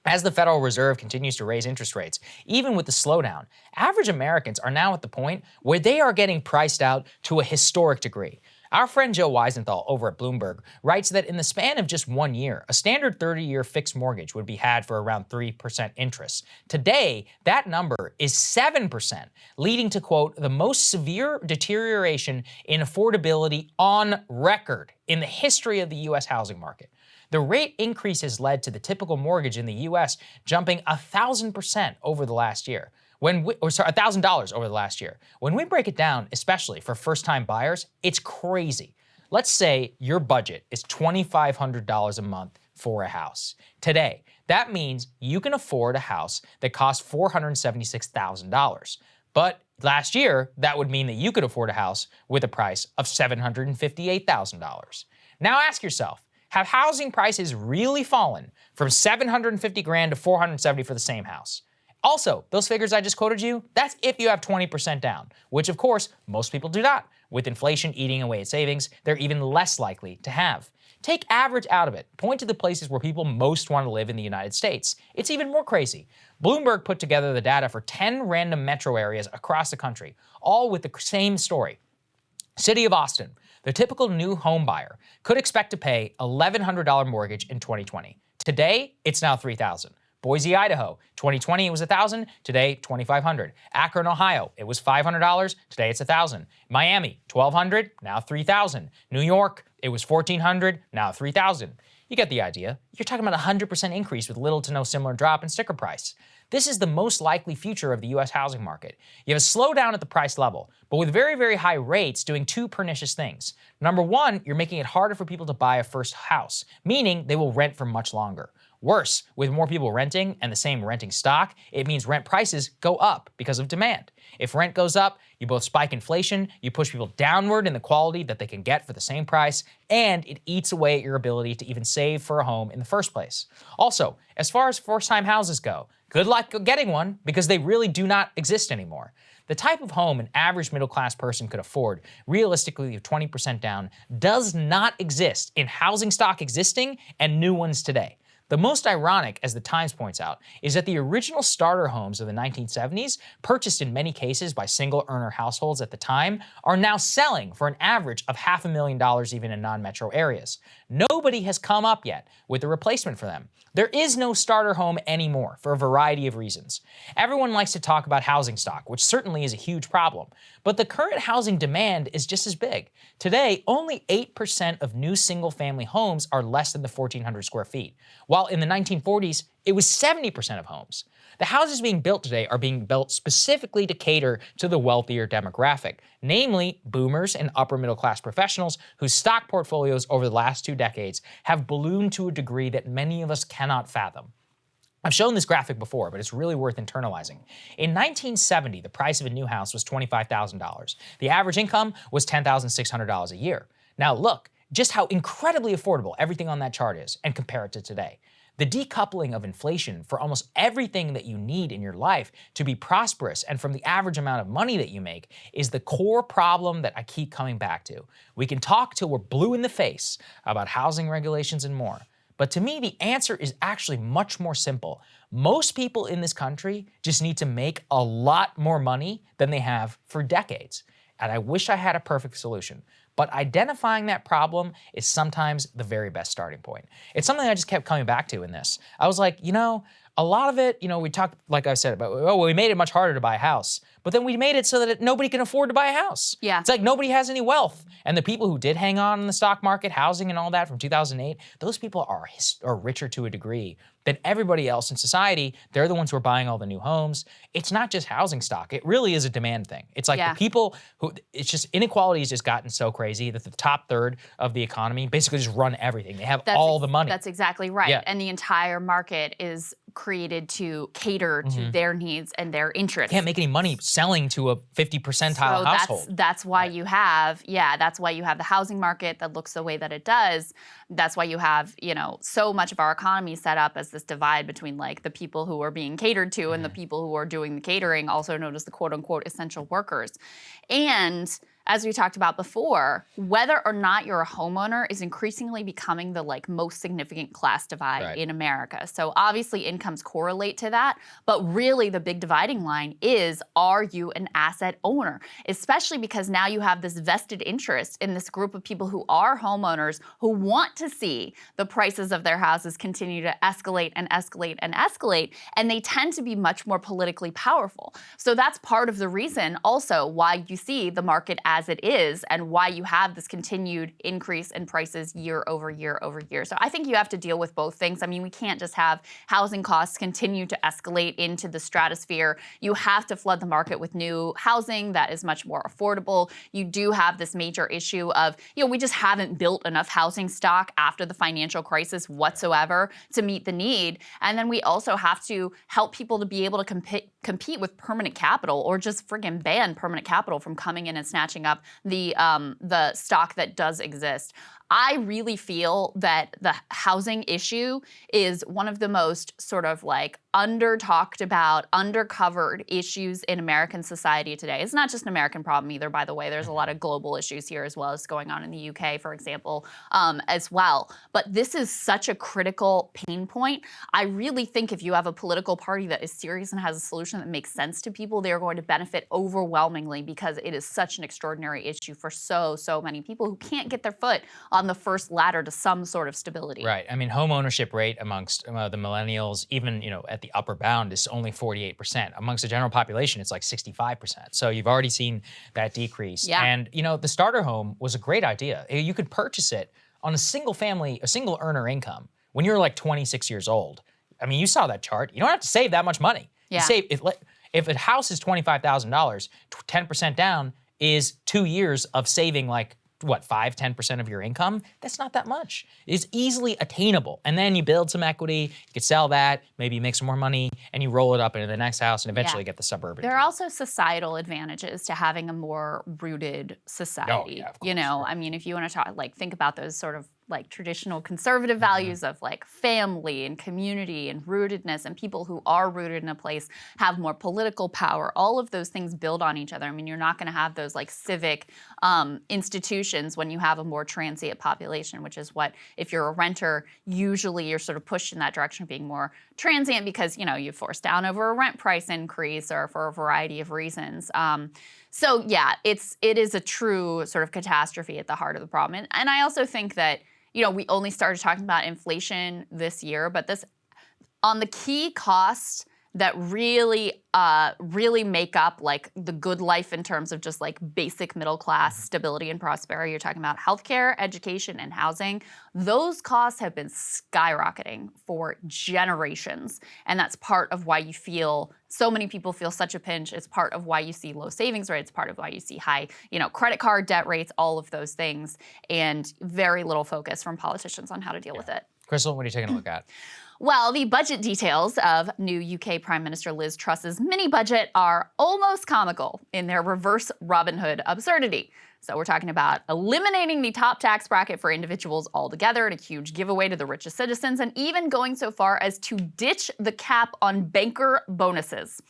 As the Federal Reserve continues to raise interest rates, even with the slowdown, average Americans are now at the point where they are getting priced out to a historic degree. Our friend Joe Weisenthal over at Bloomberg writes that in the span of just 1 year, a standard 30-year fixed mortgage would be had for around 3% interest. Today, that number is 7%, leading to, quote, the most severe deterioration in affordability on record in the history of the U.S. housing market. The rate increase has led to the typical mortgage in the U.S. jumping 1,000% over the last year. $1,000 over the last year. When we break it down, especially for first-time buyers, it's crazy. Let's say your budget is $2,500 a month for a house. Today, that means you can afford a house that costs $476,000. But last year, that would mean that you could afford a house with a price of $758,000. Now ask yourself, have housing prices really fallen from $750,000 to $470,000 for the same house? Also, those figures I just quoted you, that's if you have 20% down, which of course, most people do not. With inflation eating away at savings, they're even less likely to have. Take average out of it. Point to the places where people most want to live in the United States. It's even more crazy. Bloomberg put together the data for 10 random metro areas across the country, all with the same story. City of Austin, the typical new home buyer could expect to pay $1,100 mortgage in 2020. Today, it's now $3,000. Boise, Idaho, 2020 it was $1,000, today $2,500. Akron, Ohio, it was $500, today it's $1,000. Miami, $1,200, now $3,000. New York, it was $1,400, now $3,000. You get the idea. You're talking about a 100% increase with little to no similar drop in sticker price. This is the most likely future of the U.S. housing market. You have a slowdown at the price level, but with very, very high rates doing two pernicious things. Number one, you're making it harder for people to buy a first house, meaning they will rent for much longer. Worse, with more people renting and the same renting stock, it means rent prices go up because of demand. If rent goes up, you both spike inflation, you push people downward in the quality that they can get for the same price, and it eats away at your ability to even save for a home in the first place. Also, as far as first-time houses go, good luck getting one because they really do not exist anymore. The type of home an average middle-class person could afford, realistically of 20% down, does not exist in housing stock existing and new ones today. The most ironic, as the Times points out, is that the original starter homes of the 1970s, purchased in many cases by single-earner households at the time, are now selling for an average of $500,000 even in non-metro areas. Nobody has come up yet with a replacement for them. There is no starter home anymore for a variety of reasons. Everyone likes to talk about housing stock, which certainly is a huge problem, but the current housing demand is just as big. Today, only 8% of new single-family homes are less than the 1,400 square feet, while in the 1940s, it was 70% of homes. The houses being built today are being built specifically to cater to the wealthier demographic, namely boomers and upper middle class professionals whose stock portfolios over the last 2 decades have ballooned to a degree that many of us cannot fathom. I've shown this graphic before, but it's really worth internalizing. In 1970, the price of a new house was $25,000. The average income was $10,600 a year. Now look, just how incredibly affordable everything on that chart is, and compare it to today. The decoupling of inflation for almost everything that you need in your life to be prosperous and from the average amount of money that you make is the core problem that I keep coming back to. We can talk till we're blue in the face about housing regulations and more, but to me the answer is actually much more simple. Most people in this country just need to make a lot more money than they have for decades. And I wish I had a perfect solution. But identifying that problem is sometimes the very best starting point. It's something I just kept coming back to in this. I was like, you know, a lot of it, you know, we talked, like I said, about, oh, well, we made it much harder to buy a house, but then we made it so that nobody can afford to buy a house. Yeah. It's like nobody has any wealth. And the people who did hang on in the stock market, housing and all that from 2008, those people are richer to a degree than everybody else in society. They're the ones who are buying all the new homes. It's not just housing stock. It really is a demand thing. It's like the people who, it's just, inequality has just gotten so crazy that the top third of the economy basically just run everything. They have all the money. That's exactly right. Yeah. And the entire market is created to cater to their needs and their interests. Can't make any money selling to a 50 percentile household. That's why you have, that's why you have the housing market that looks the way that it does. That's why you have, you know, so much of our economy set up as this divide between like the people who are being catered to and the people who are doing the catering, also known as the quote unquote essential workers. And as we talked about before, whether or not you're a homeowner is increasingly becoming the like most significant class divide in America. So obviously incomes correlate to that, but really the big dividing line is, are you an asset owner? Especially because now you have this vested interest in this group of people who are homeowners who want to see the prices of their houses continue to escalate and escalate and escalate, and they tend to be much more politically powerful. So that's part of the reason also why you see the market as it is and why you have this continued increase in prices year over year over year. So I think you have to deal with both things. I mean, we can't just have housing costs continue to escalate into the stratosphere. You have to flood the market with new housing that is much more affordable. You do have this major issue of, you know, we just haven't built enough housing stock after the financial crisis whatsoever to meet the need. And then we also have to help people to be able to compete with permanent capital, or just friggin' ban permanent capital from coming in and snatching up the stock that does exist. I really feel that the housing issue is one of the most sort of like under-talked about, under-covered issues in American society today. It's not just an American problem either, by the way. There's a lot of global issues here as well as going on in the UK, for example, as well. But this is such a critical pain point. I really think if you have a political party that is serious and has a solution that makes sense to people, they're going to benefit overwhelmingly because it is such an extraordinary issue for so many people who can't get their foot on the first ladder to some sort of stability. Right. I mean, home ownership rate amongst the millennials, even, you know, at the upper bound is only 48%. Amongst the general population, it's like 65%. So you've already seen that decrease. Yeah. And, you know, the starter home was a great idea. You could purchase it on a single earner income when you're like 26 years old. I mean, you saw that chart. You don't have to save that much money. Yeah. You save, if a house is $25,000, 10% down is 2 years of saving like, what, 5-10% of your income? That's not that much. It's easily attainable. And then you build some equity, you could sell that, maybe you make some more money, and you roll it up into the next house and eventually get the suburban. There are also societal advantages to having a more rooted society. Oh, yeah, of course, you know, I mean, if you want to talk, like, think about those sort of like traditional conservative values of like family and community and rootedness, and people who are rooted in a place have more political power. All of those things build on each other. I mean, you're not going to have those like civic institutions when you have a more transient population, which is what, if you're a renter, usually you're sort of pushed in that direction of being more transient because, you know, you force down over a rent price increase or for a variety of reasons. So yeah, it is a true sort of catastrophe at the heart of the problem. And I also think that, you know, we only started talking about inflation this year, but this, on the key costs that really make up like the good life in terms of just like basic middle class stability and prosperity. You're talking about healthcare, education, and housing. Those costs have been skyrocketing for generations. And that's part of why you feel so many people feel such a pinch. It's part of why you see low savings rates, part of why you see high, you know, credit card debt rates, all of those things, and very little focus from politicians on how to deal with it. Krystal, what are you taking a look at? Well, the budget details of new UK Prime Minister Liz Truss's mini budget are almost comical in their reverse Robin Hood absurdity. So we're talking about eliminating the top tax bracket for individuals altogether and a huge giveaway to the richest citizens, and even going so far as to ditch the cap on banker bonuses.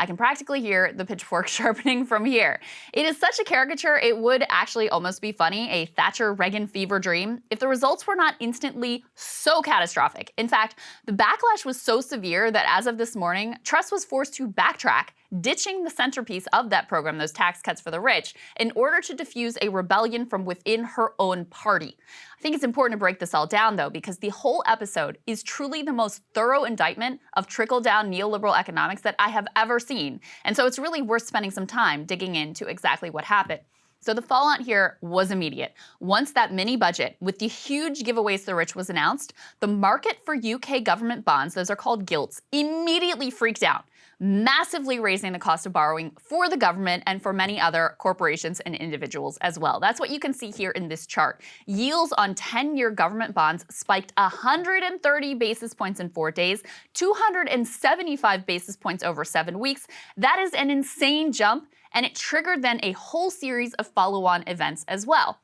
I can practically hear the pitchfork sharpening from here. It is such a caricature, it would actually almost be funny, a Thatcher-Reagan fever dream, if the results were not instantly so catastrophic. In fact, the backlash was so severe that as of this morning, Truss was forced to backtrack, ditching the centerpiece of that program, those tax cuts for the rich, in order to diffuse a rebellion from within her own party. I think it's important to break this all down, though, because the whole episode is truly the most thorough indictment of trickle-down neoliberal economics that I have ever seen. And so it's really worth spending some time digging into exactly what happened. So the fallout here was immediate. Once that mini budget with the huge giveaways to the rich was announced, the market for UK government bonds, those are called gilts, immediately freaked out, massively raising the cost of borrowing for the government and for many other corporations and individuals as well. That's what you can see here in this chart. Yields on 10-year government bonds spiked 130 basis points in 4 days, 275 basis points over 7 weeks. That is an insane jump, and it triggered then a whole series of follow-on events as well.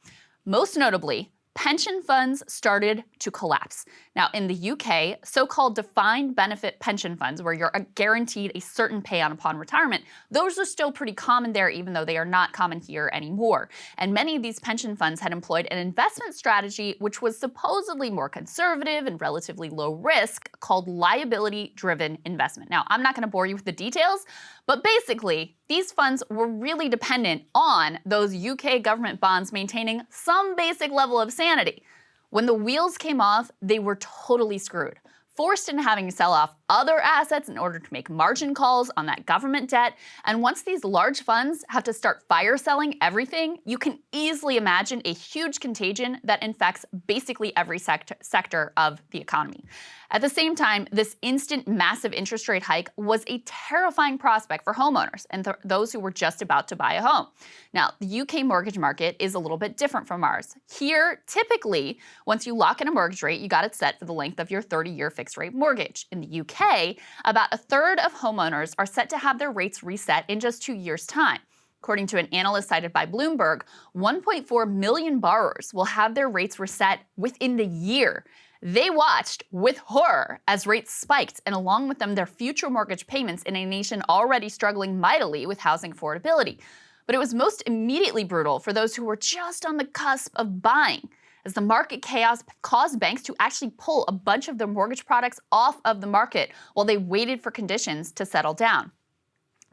Most notably, pension funds started to collapse. Now, in the UK, so-called defined benefit pension funds, where you're guaranteed a certain payout upon retirement, those are still pretty common there, even though they are not common here anymore. And many of these pension funds had employed an investment strategy which was supposedly more conservative and relatively low risk, called liability-driven investment. Now, I'm not going to bore you with the details, but basically, these funds were really dependent on those UK government bonds maintaining some basic level of sanity. When the wheels came off, they were totally screwed, forced into having to sell off other assets in order to make margin calls on that government debt. And once these large funds have to start fire selling everything, you can easily imagine a huge contagion that infects basically every sector of the economy. At the same time, this instant massive interest rate hike was a terrifying prospect for homeowners and those who were just about to buy a home. Now, the UK mortgage market is a little bit different from ours. Here, typically, once you lock in a mortgage rate, you got it set for the length of your 30-year fixed rate mortgage. In the UK, about a third of homeowners are set to have their rates reset in just 2 years' time. According to an analyst cited by Bloomberg, 1.4 million borrowers will have their rates reset within the year. They watched with horror as rates spiked, and along with them, their future mortgage payments in a nation already struggling mightily with housing affordability. But it was most immediately brutal for those who were just on the cusp of buying, as the market chaos caused banks to actually pull a bunch of their mortgage products off of the market while they waited for conditions to settle down.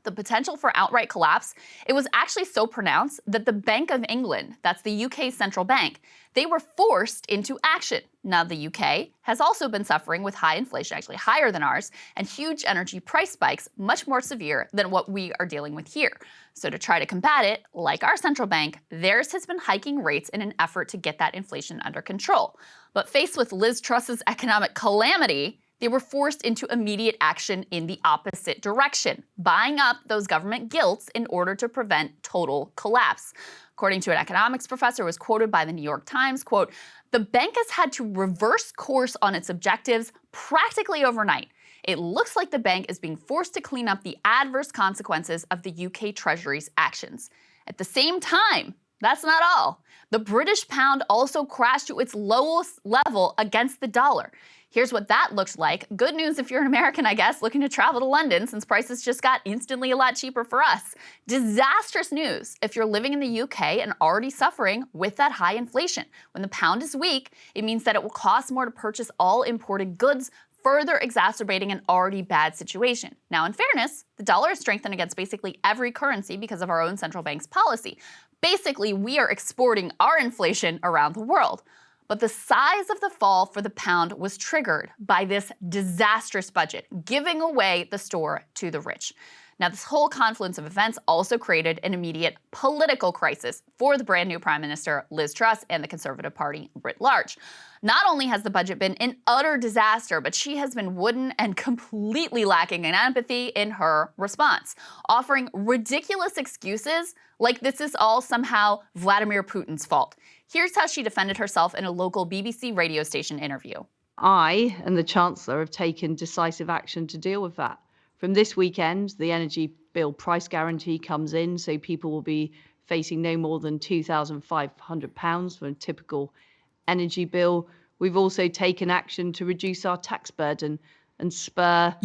The potential for outright collapse, it was actually so pronounced that the Bank of England, that's the UK's central bank, they were forced into action. Now, the UK has also been suffering with high inflation, actually higher than ours, and huge energy price spikes, much more severe than what we are dealing with here. So to try to combat it, like our central bank, theirs has been hiking rates in an effort to get that inflation under control. But faced with Liz Truss's economic calamity, they were forced into immediate action in the opposite direction, buying up those government gilts in order to prevent total collapse. According to an economics professor who was quoted by the New York Times, quote, "The bank has had to reverse course on its objectives practically overnight. It looks like the bank is being forced to clean up the adverse consequences of the UK Treasury's actions. At the same time, that's not all. The British pound also crashed to its lowest level against the dollar. Here's what that looks like. Good news if you're an American, I guess, looking to travel to London, since prices just got instantly a lot cheaper for us. Disastrous news if you're living in the UK and already suffering with that high inflation. When the pound is weak, it means that it will cost more to purchase all imported goods, further exacerbating an already bad situation. Now, in fairness, the dollar has strengthened against basically every currency because of our own central bank's policy. Basically, we are exporting our inflation around the world. But the size of the fall for the pound was triggered by this disastrous budget, giving away the store to the rich. Now, this whole confluence of events also created an immediate political crisis for the brand new Prime Minister, Liz Truss, and the Conservative Party writ large. Not only has the budget been an utter disaster, but she has been wooden and completely lacking in empathy in her response, offering ridiculous excuses like this is all somehow Vladimir Putin's fault. Here's how she defended herself in a local BBC radio station interview. I and the Chancellor have taken decisive action to deal with that. From this weekend, the energy bill price guarantee comes in, so people will be facing no more than £2,500 for a typical energy bill. We've also taken action to reduce our tax burden and spur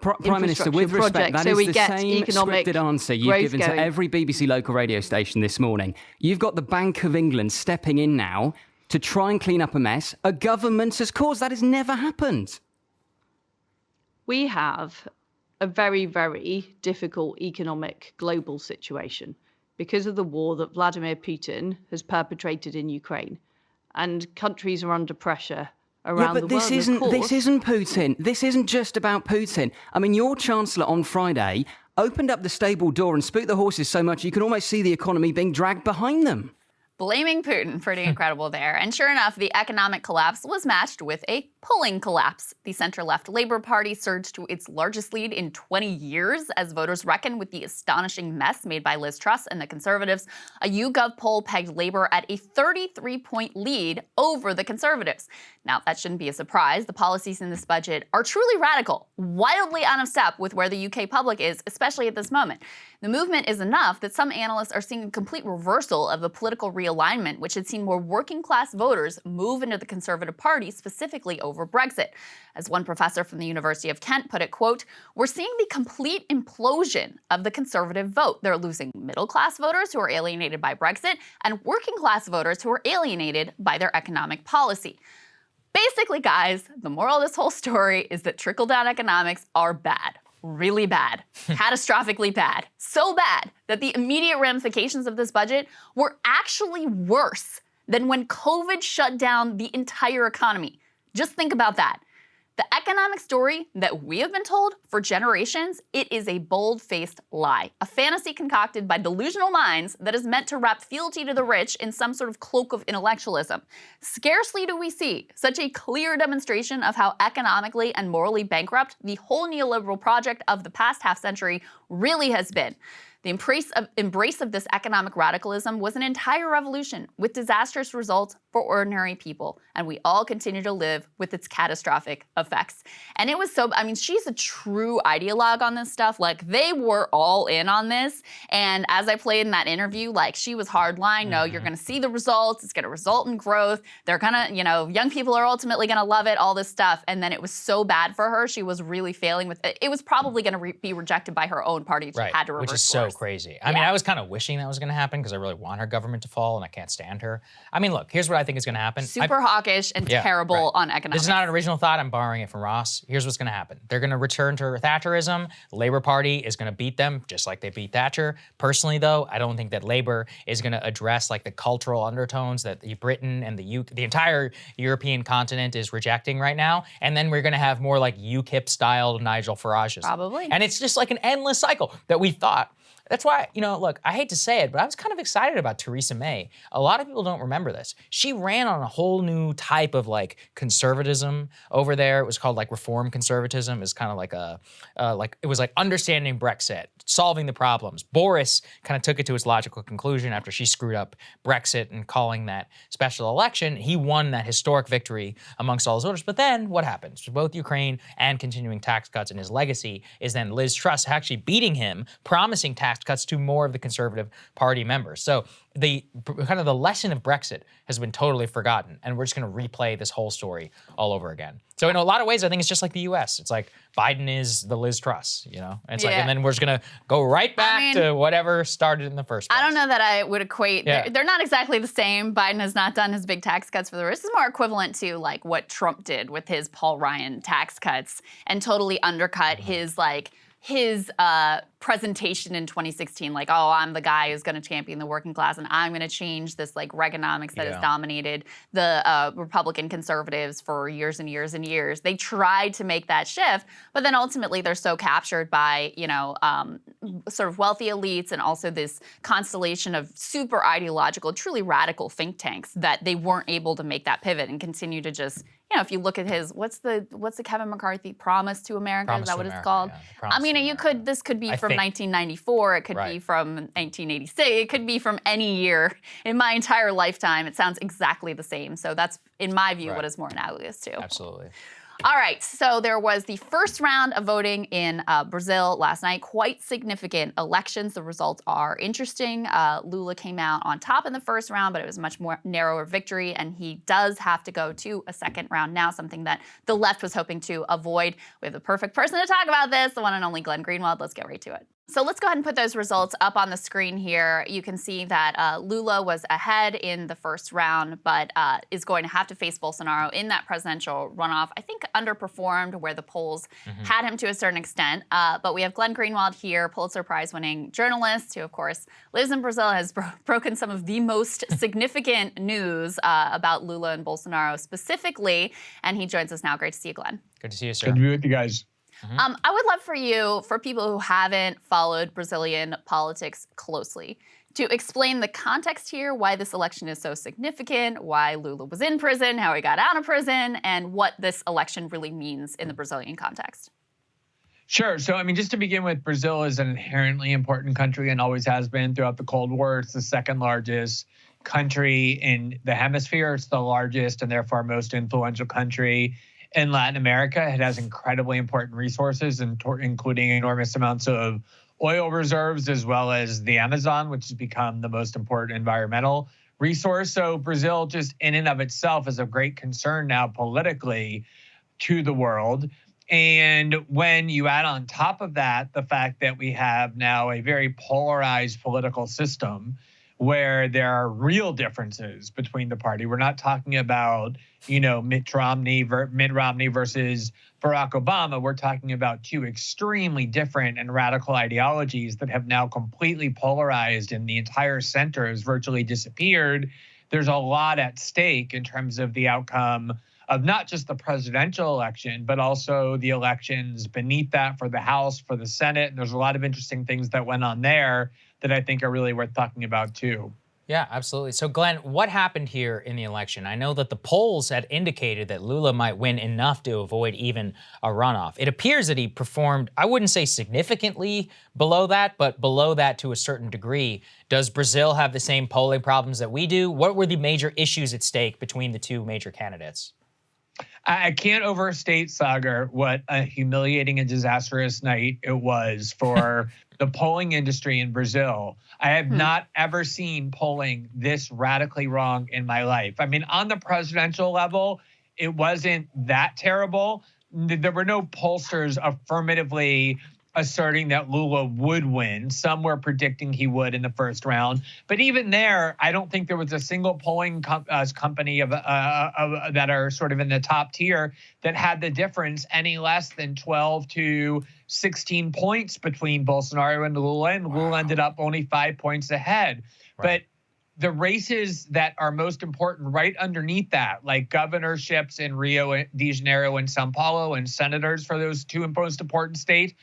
Prime Minister, with respect, that is the same scripted answer you've given to every BBC local radio station this morning. You've got the Bank of England stepping in now to try and clean up a mess a government has caused. That has never happened. We have a very, very difficult economic global situation because of the war that Vladimir Putin has perpetrated in Ukraine. And countries are under pressure around the world. This isn't Putin. This isn't just about Putin. I mean, your Chancellor on Friday opened up the stable door and spooked the horses so much you can almost see the economy being dragged behind them. Blaming Putin, pretty incredible there. And sure enough, the economic collapse was matched with a polling collapse. The center-left Labour Party surged to its largest lead in 20 years as voters reckon with the astonishing mess made by Liz Truss and the Conservatives. A YouGov poll pegged Labour at a 33-point lead over the Conservatives. Now, that shouldn't be a surprise. The policies in this budget are truly radical, wildly out of step with where the UK public is, especially at this moment. The movement is enough that some analysts are seeing a complete reversal of the political realignment, which had seen more working-class voters move into the Conservative Party, specifically over Brexit. As one professor from the University of Kent put it, quote, "We're seeing the complete implosion of the Conservative vote. They're losing middle-class voters who are alienated by Brexit and working-class voters who are alienated by their economic policy." Basically, guys, the moral of this whole story is that trickle-down economics are bad. Really bad. Catastrophically bad. So bad that the immediate ramifications of this budget were actually worse than when COVID shut down the entire economy. Just think about that. The economic story that we have been told for generations, it is a bold-faced lie. A fantasy concocted by delusional minds that is meant to wrap fealty to the rich in some sort of cloak of intellectualism. Scarcely do we see such a clear demonstration of how economically and morally bankrupt the whole neoliberal project of the past half-century really has been. The embrace of this economic radicalism was an entire revolution with disastrous results for ordinary people, and we all continue to live with its catastrophic effects. And it was so, I mean, she's a true ideologue on this stuff. Like, they were all in on this, and as I played in that interview, like, she was hardline. No, you're gonna see the results, it's gonna result in growth, they're gonna, you know, young people are ultimately gonna love it, all this stuff, and then it was so bad for her, she was really failing with it. It was probably gonna be rejected by her own party. She had to reverse which is course. So crazy. I mean, I was kind of wishing that was going to happen because I really want her government to fall and I can't stand her. I mean, look, here's what I think is going to happen. Super hawkish and terrible on economics. This is not an original thought. I'm borrowing it from Ross. Here's what's going to happen. They're going to return to Thatcherism. The Labour Party is going to beat them just like they beat Thatcher. Personally, though, I don't think that Labour is going to address like the cultural undertones that Britain and the entire European continent is rejecting right now. And then we're going to have more like UKIP-style Nigel Farage's. Probably. And it's just like an endless cycle that we thought. That's why, you know, look, I hate to say it, but I was kind of excited about Theresa May. A lot of people don't remember this. She ran on a whole new type of like conservatism over there. It was called like reform conservatism. It's kind of like it was like understanding Brexit, solving the problems. Boris kind of took it to its logical conclusion after she screwed up Brexit and calling that special election. He won that historic victory amongst all his voters. But then what happens? Both Ukraine and continuing tax cuts, and his legacy is then Liz Truss actually beating him, promising tax tax cuts to more of the Conservative Party members. So the kind of the lesson of Brexit has been totally forgotten, and we're just going to replay this whole story all over again. So in a lot of ways, I think it's just like the U.S. It's like Biden is the Liz Truss, you know? And it's like, and then we're just going to go right back to whatever started in the first place. I don't know that I would equate. They're not exactly the same. Biden has not done his big tax cuts for the rich. This is more equivalent to like what Trump did with his Paul Ryan tax cuts and totally undercut his presentation in 2016, like, oh, I'm the guy who's going to champion the working class and I'm going to change this like Reaganomics that has dominated the Republican conservatives for years and years and years. They tried to make that shift, but then ultimately they're so captured by, sort of wealthy elites and also this constellation of super ideological, truly radical think tanks that they weren't able to make that pivot and continue to just, if you look at his, what's the Kevin McCarthy Promise to America? Is that what it's called? I mean, this could be from 1994. It could be from 1986. It could be from any year in my entire lifetime. It sounds exactly the same. So that's, in my view, what is more analogous to. Absolutely. All right, so there was the first round of voting in Brazil last night. Quite significant elections. The results are interesting. Lula came out on top in the first round, but it was a much more narrower victory, and he does have to go to a second round now, something that the left was hoping to avoid. We have the perfect person to talk about this, the one and only Glenn Greenwald. Let's get right to it. So let's go ahead and put those results up on the screen here. You can see that Lula was ahead in the first round, but is going to have to face Bolsonaro in that presidential runoff. I think underperformed where the polls had him to a certain extent. But we have Glenn Greenwald here, Pulitzer Prize-winning journalist who, of course, lives in Brazil, has broken some of the most significant news about Lula and Bolsonaro specifically. And he joins us now. Great to see you, Glenn. Good to see you, sir. Good to be with you guys. I would love for you, for people who haven't followed Brazilian politics closely, to explain the context here, why this election is so significant, why Lula was in prison, how he got out of prison, and what this election really means in the Brazilian context. Sure. So, I mean, just to begin with, Brazil is an inherently important country and always has been throughout the Cold War. It's the second largest country in the hemisphere. It's the largest and therefore most influential country in Latin America. It has incredibly important resources, including enormous amounts of oil reserves, as well as the Amazon, which has become the most important environmental resource. So Brazil, just in and of itself, is of great concern now politically to the world. And when you add on top of that the fact that we have now a very polarized political system where there are real differences between the party. We're not talking about, Mitt Romney versus Barack Obama. We're talking about two extremely different and radical ideologies that have now completely polarized, and the entire center has virtually disappeared. There's a lot at stake in terms of the outcome of not just the presidential election, but also the elections beneath that for the House, for the Senate. And there's a lot of interesting things that went on there that I think are really worth talking about too. Yeah, absolutely. So Glenn, what happened here in the election? I know that the polls had indicated that Lula might win enough to avoid even a runoff. It appears that he performed, I wouldn't say significantly below that, but below that to a certain degree. Does Brazil have the same polling problems that we do? What were the major issues at stake between the two major candidates? I can't overstate, Saagar, what a humiliating and disastrous night it was for the polling industry in Brazil. I have not ever seen polling this radically wrong in my life. I mean, on the presidential level, it wasn't that terrible. There were no pollsters affirmatively asserting that Lula would win. Some were predicting he would in the first round. But even there, I don't think there was a single polling company that are sort of in the top tier that had the difference any less than 12 to 16 points between Bolsonaro and Lula. And Lula ended up only 5 points ahead. Right. But the races that are most important right underneath that, like governorships in Rio de Janeiro and Sao Paulo and senators for those two most important states,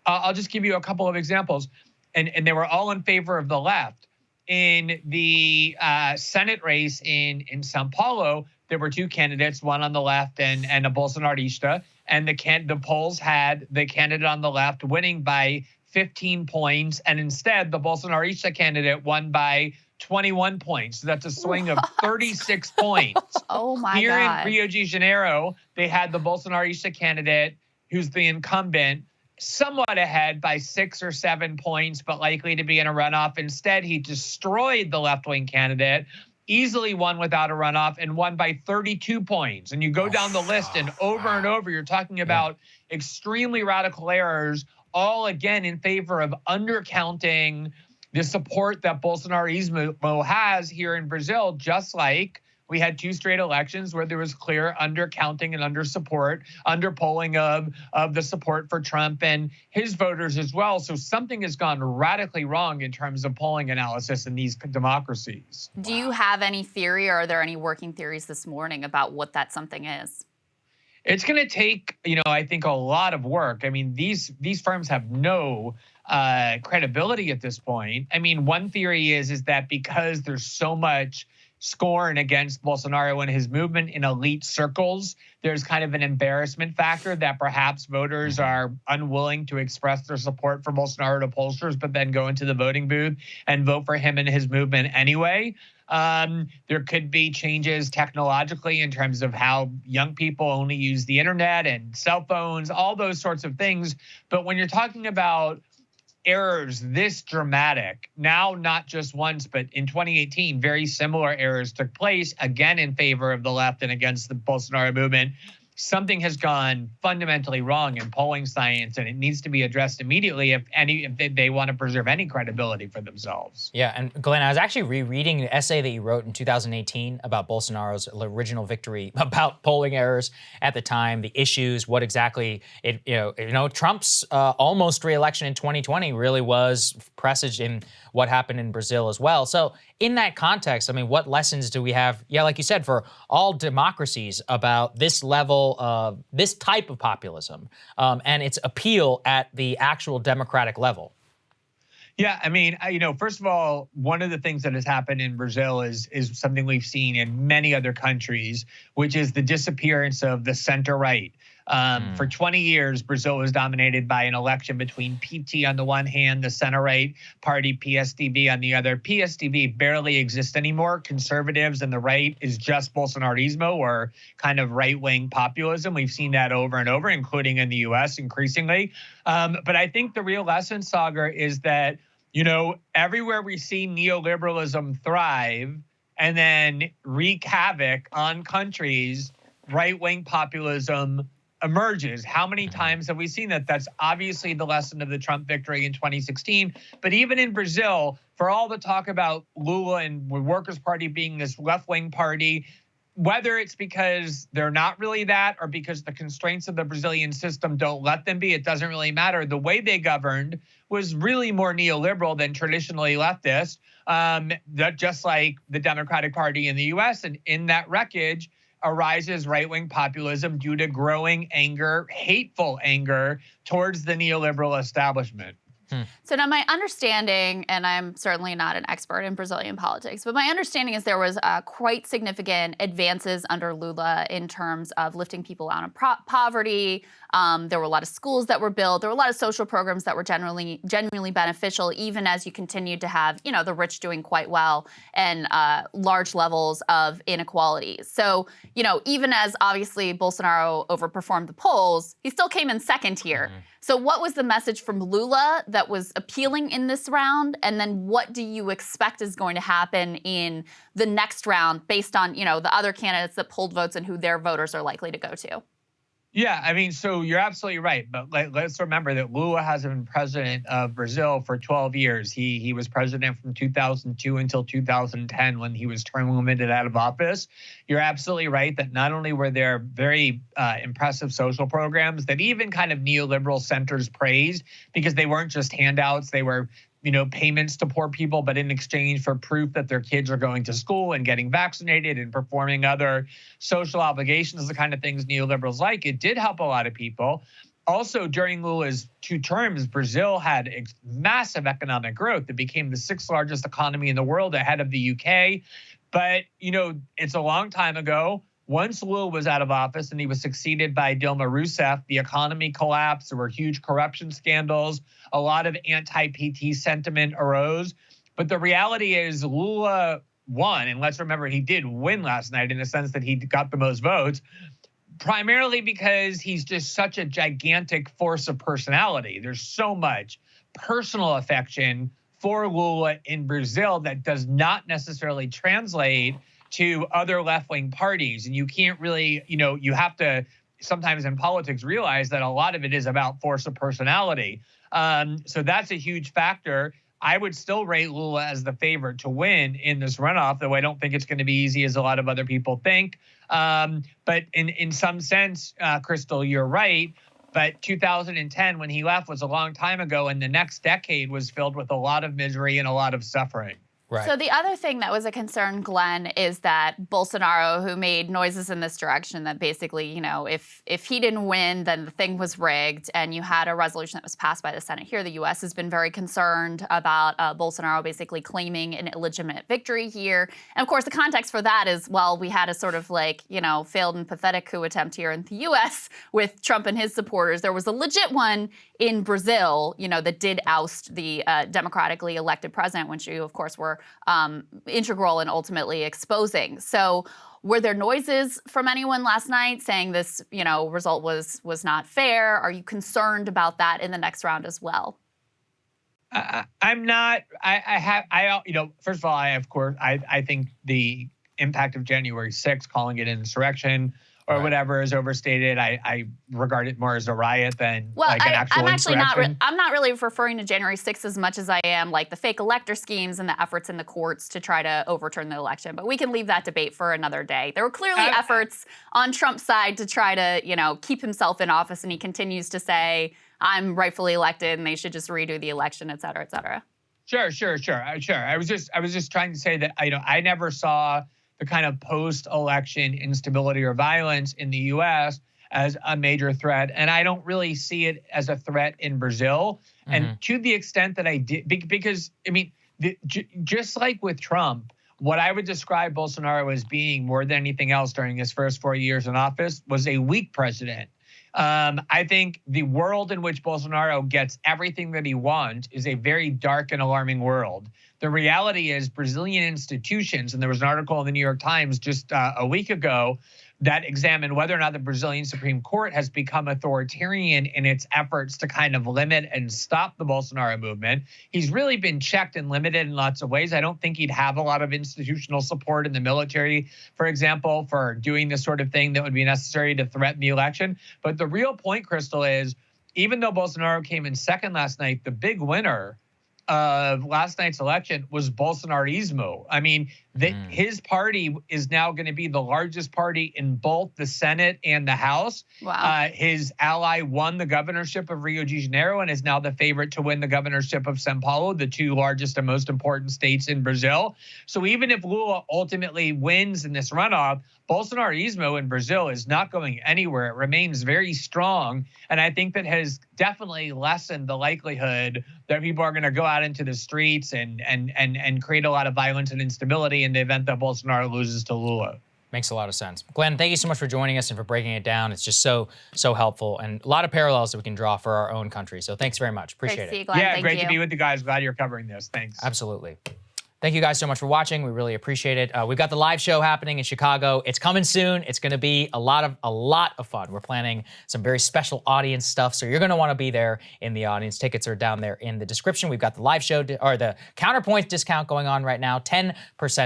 I'll just give you a couple of examples. And they were all in favor of the left. In the Senate race in Sao Paulo, there were two candidates, one on the left and a Bolsonarista. And the polls had the candidate on the left winning by 15 points. And instead, the Bolsonarista candidate won by 21 points. So that's a swing of 36 points. Oh, my God. Here in Rio de Janeiro, they had the Bolsonarista candidate, who's the incumbent, somewhat ahead by 6 or 7 points, but likely to be in a runoff. Instead, he destroyed the left-wing candidate, easily won without a runoff, and won by 32 points. And you go down the list, and over, you're talking about extremely radical errors, all again in favor of undercounting the support that Bolsonarismo has here in Brazil, just like we had 2 straight elections where there was clear undercounting and underpolling of the support for Trump and his voters as well. So something has gone radically wrong in terms of polling analysis in these democracies. Do you have any theory, or are there any working theories this morning about what that something is? It's going to take, I think, a lot of work. I mean, these firms have no credibility at this point. I mean, one theory is that because there's so much scorn against Bolsonaro and his movement in elite circles, there's kind of an embarrassment factor that perhaps voters are unwilling to express their support for Bolsonaro to pollsters, but then go into the voting booth and vote for him and his movement anyway. There could be changes technologically in terms of how young people only use the internet and cell phones, all those sorts of things. But when you're talking about errors this dramatic, now not just once, but in 2018, very similar errors took place, again in favor of the left and against the Bolsonaro movement. Something has gone fundamentally wrong in polling science, and it needs to be addressed immediately if they want to preserve any credibility for themselves. Yeah, and Glenn, I was actually rereading the essay that you wrote in 2018 about Bolsonaro's original victory, about polling errors at the time, the issues, what exactly Trump's almost re-election in 2020 really was presaged in what happened in Brazil as well. So in that context, I mean, what lessons do we have, like you said, for all democracies about this level of this type of populism and its appeal at the actual democratic level? Yeah, I mean, first of all, one of the things that has happened in Brazil is something we've seen in many other countries, which is the disappearance of the center right. For 20 years, Brazil was dominated by an election between PT on the one hand, the center-right party PSDB on the other. PSDB barely exists anymore. Conservatives and the right is just Bolsonarismo, or kind of right-wing populism. We've seen that over and over, including in the U.S. increasingly. But I think the real lesson, Saagar, is that, everywhere we see neoliberalism thrive and then wreak havoc on countries, right-wing populism emerges. How many times have we seen that? That's obviously the lesson of the Trump victory in 2016. But even in Brazil, for all the talk about Lula and the Workers' Party being this left-wing party, whether it's because they're not really that or because the constraints of the Brazilian system don't let them be, it doesn't really matter. The way they governed was really more neoliberal than traditionally leftist, just like the Democratic Party in the U.S. And in that wreckage arises right-wing populism due to growing anger, hateful anger towards the neoliberal establishment. So now my understanding, and I'm certainly not an expert in Brazilian politics, but my understanding is there was quite significant advances under Lula in terms of lifting people out of poverty. There were a lot of schools that were built. There were a lot of social programs that were genuinely beneficial, even as you continued to have, the rich doing quite well and large levels of inequality. So, even as obviously Bolsonaro overperformed the polls, he still came in second here. So what was the message from Lula that was appealing in this round? And then what do you expect is going to happen in the next round based on, the other candidates that pulled votes and who their voters are likely to go to? Yeah, I mean, so you're absolutely right. But let's remember that Lula has been president of Brazil for 12 years. He was president from 2002 until 2010 when he was term limited out of office. You're absolutely right that not only were there very impressive social programs that even kind of neoliberal centers praised, because they weren't just handouts, they were payments to poor people, but in exchange for proof that their kids are going to school and getting vaccinated and performing other social obligations, the kind of things neoliberals like. It did help a lot of people. Also, during Lula's 2 terms, Brazil had massive economic growth. It became the 6th largest economy in the world, ahead of the UK. But, it's a long time ago. Once Lula was out of office and he was succeeded by Dilma Rousseff, the economy collapsed. There were huge corruption scandals. A lot of anti-PT sentiment arose. But the reality is Lula won. And let's remember, he did win last night in the sense that he got the most votes. primarily because he's just such a gigantic force of personality. There's so much personal affection for Lula in Brazil that does not necessarily translate to other left-wing parties. And you can't really, you have to sometimes in politics realize that a lot of it is about force of personality. So that's a huge factor. I would still rate Lula as the favorite to win in this runoff, though I don't think it's going to be easy as a lot of other people think. But in some sense, Krystal, you're right. But 2010, when he left, was a long time ago, and the next decade was filled with a lot of misery and a lot of suffering. Right. So the other thing that was a concern, Glenn, is that Bolsonaro, who made noises in this direction that basically, if he didn't win, then the thing was rigged, and you had a resolution that was passed by the Senate here. The U.S. has been very concerned about Bolsonaro basically claiming an illegitimate victory here. And of course, the context for that is, well, we had a sort of failed and pathetic coup attempt here in the U.S. with Trump and his supporters. There was a legit one in Brazil, that did oust the democratically elected president, which you, of course, were integral in ultimately exposing. So were there noises from anyone last night saying this, result was not fair? Are you concerned about that in the next round as well? I'm not. First of all, I think the impact of January 6th, calling it an insurrection or whatever, is overstated. I regard it more as a riot than an actual insurrection. I'm not really referring to January 6th as much as I am the fake elector schemes and the efforts in the courts to try to overturn the election. But we can leave that debate for another day. There were clearly efforts on Trump's side to try to, keep himself in office, and he continues to say, I'm rightfully elected and they should just redo the election, et cetera, et cetera. Sure. I was just trying to say that, I never saw the kind of post-election instability or violence in the U.S. as a major threat. And I don't really see it as a threat in Brazil. Mm-hmm. And to the extent that I did, because, just like with Trump, what I would describe Bolsonaro as being more than anything else during his first 4 years in office was a weak president. I think the world in which Bolsonaro gets everything that he wants is a very dark and alarming world. The reality is Brazilian institutions, and there was an article in the New York Times just a week ago that examined whether or not the Brazilian Supreme Court has become authoritarian in its efforts to kind of limit and stop the Bolsonaro movement. He's really been checked and limited in lots of ways. I don't think he'd have a lot of institutional support in the military, for example, for doing the sort of thing that would be necessary to threaten the election. But the real point, Krystal, is even though Bolsonaro came in second last night, the big winner of last night's election was Bolsonarismo. His party is now going to be the largest party in both the Senate and the House. Wow. His ally won the governorship of Rio de Janeiro and is now the favorite to win the governorship of São Paulo, the two largest and most important states in Brazil. So even if Lula ultimately wins in this runoff, Bolsonarismo in Brazil is not going anywhere. It remains very strong. And I think that has definitely lessened the likelihood that people are going to go out into the streets and create a lot of violence and instability in the event that Bolsonaro loses to Lula. Makes a lot of sense. Glenn, thank you so much for joining us and for breaking it down. It's just so helpful, and a lot of parallels that we can draw for our own country. So thanks very much. Appreciate it. Great to see you, Glenn. Yeah, Thank great you. to be with you guys. Glad you're covering this. Thanks. Absolutely. Thank you guys so much for watching. We really appreciate it. We've got the live show happening in Chicago. It's coming soon. It's going to be a lot of fun. We're planning some very special audience stuff, so you're going to want to be there in the audience. Tickets are down there in the description. We've got the live show or the Counterpoint discount going on right now, 10%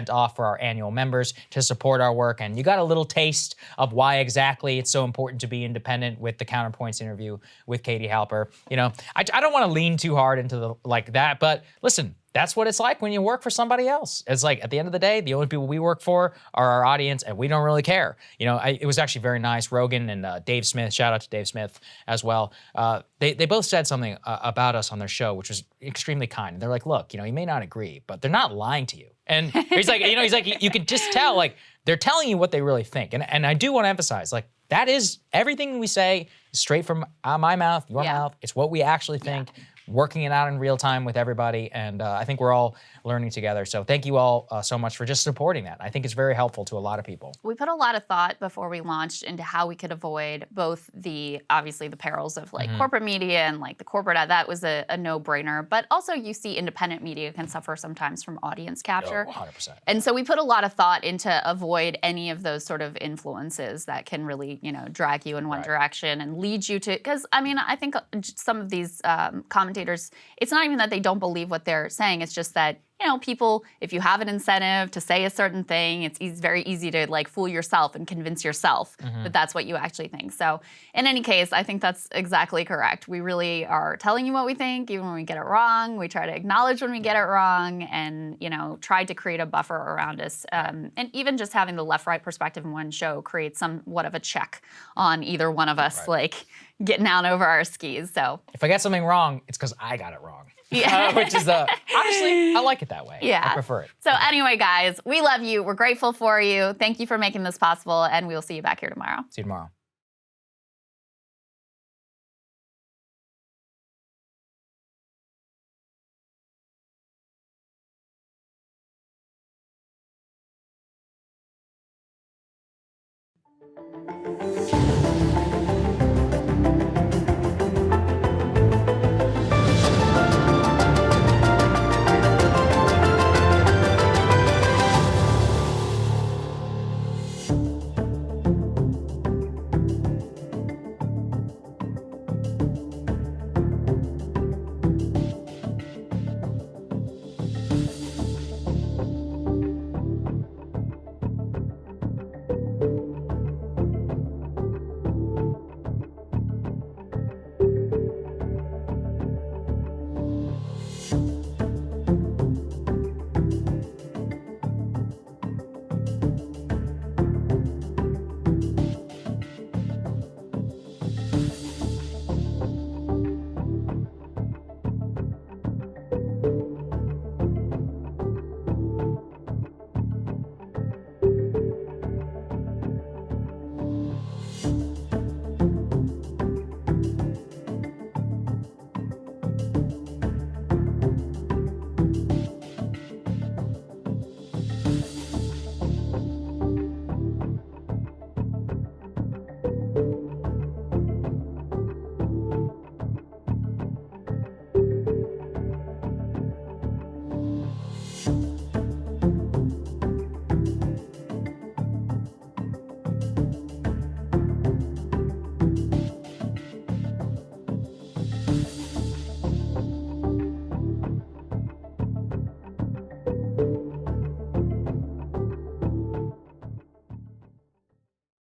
off for our annual members to support our work. And you got a little taste of why exactly it's so important to be independent with the Counterpoints interview with Katie Halper. I don't want to lean too hard into that, but listen. That's what it's like when you work for somebody else. It's like, at the end of the day, the only people we work for are our audience, and we don't really care. It was actually very nice. Rogan and Dave Smith, shout out to Dave Smith as well. They both said something about us on their show, which was extremely kind. They're like, look, you may not agree, but they're not lying to you. And he's like, you can just tell, they're telling you what they really think. And I do want to emphasize, that is everything we say is straight from my mouth, your mouth. It's what we actually think. working it out in real time with everybody, and I think we're all learning together. So thank you all so much for just supporting that. I think it's very helpful to a lot of people. We put a lot of thought before we launched into how we could avoid both obviously the perils of like corporate media and like the corporate ad. That was a no-brainer, but also you see independent media can suffer sometimes from audience capture. 100%. And so we put a lot of thought into avoid any of those sort of influences that can really, drag you in one direction and lead you to, because I mean, I think some of these commentators, it's not even that they don't believe what they're saying, it's just that people, if you have an incentive to say a certain thing, it's very easy to like fool yourself and convince yourself that that's what you actually think. So in any case, I think that's exactly correct. We really are telling you what we think, even when we get it wrong. We try to acknowledge when we get it wrong and, try to create a buffer around us. And even just having the left-right perspective in one show creates somewhat of a check on either one of us, like getting out over our skis. So if I get something wrong, it's because I got it wrong. Yeah. Which is, honestly, I like it that way. Yeah. I prefer it. So anyway, guys, we love you. We're grateful for you. Thank you for making this possible, and we will see you back here tomorrow. See you tomorrow.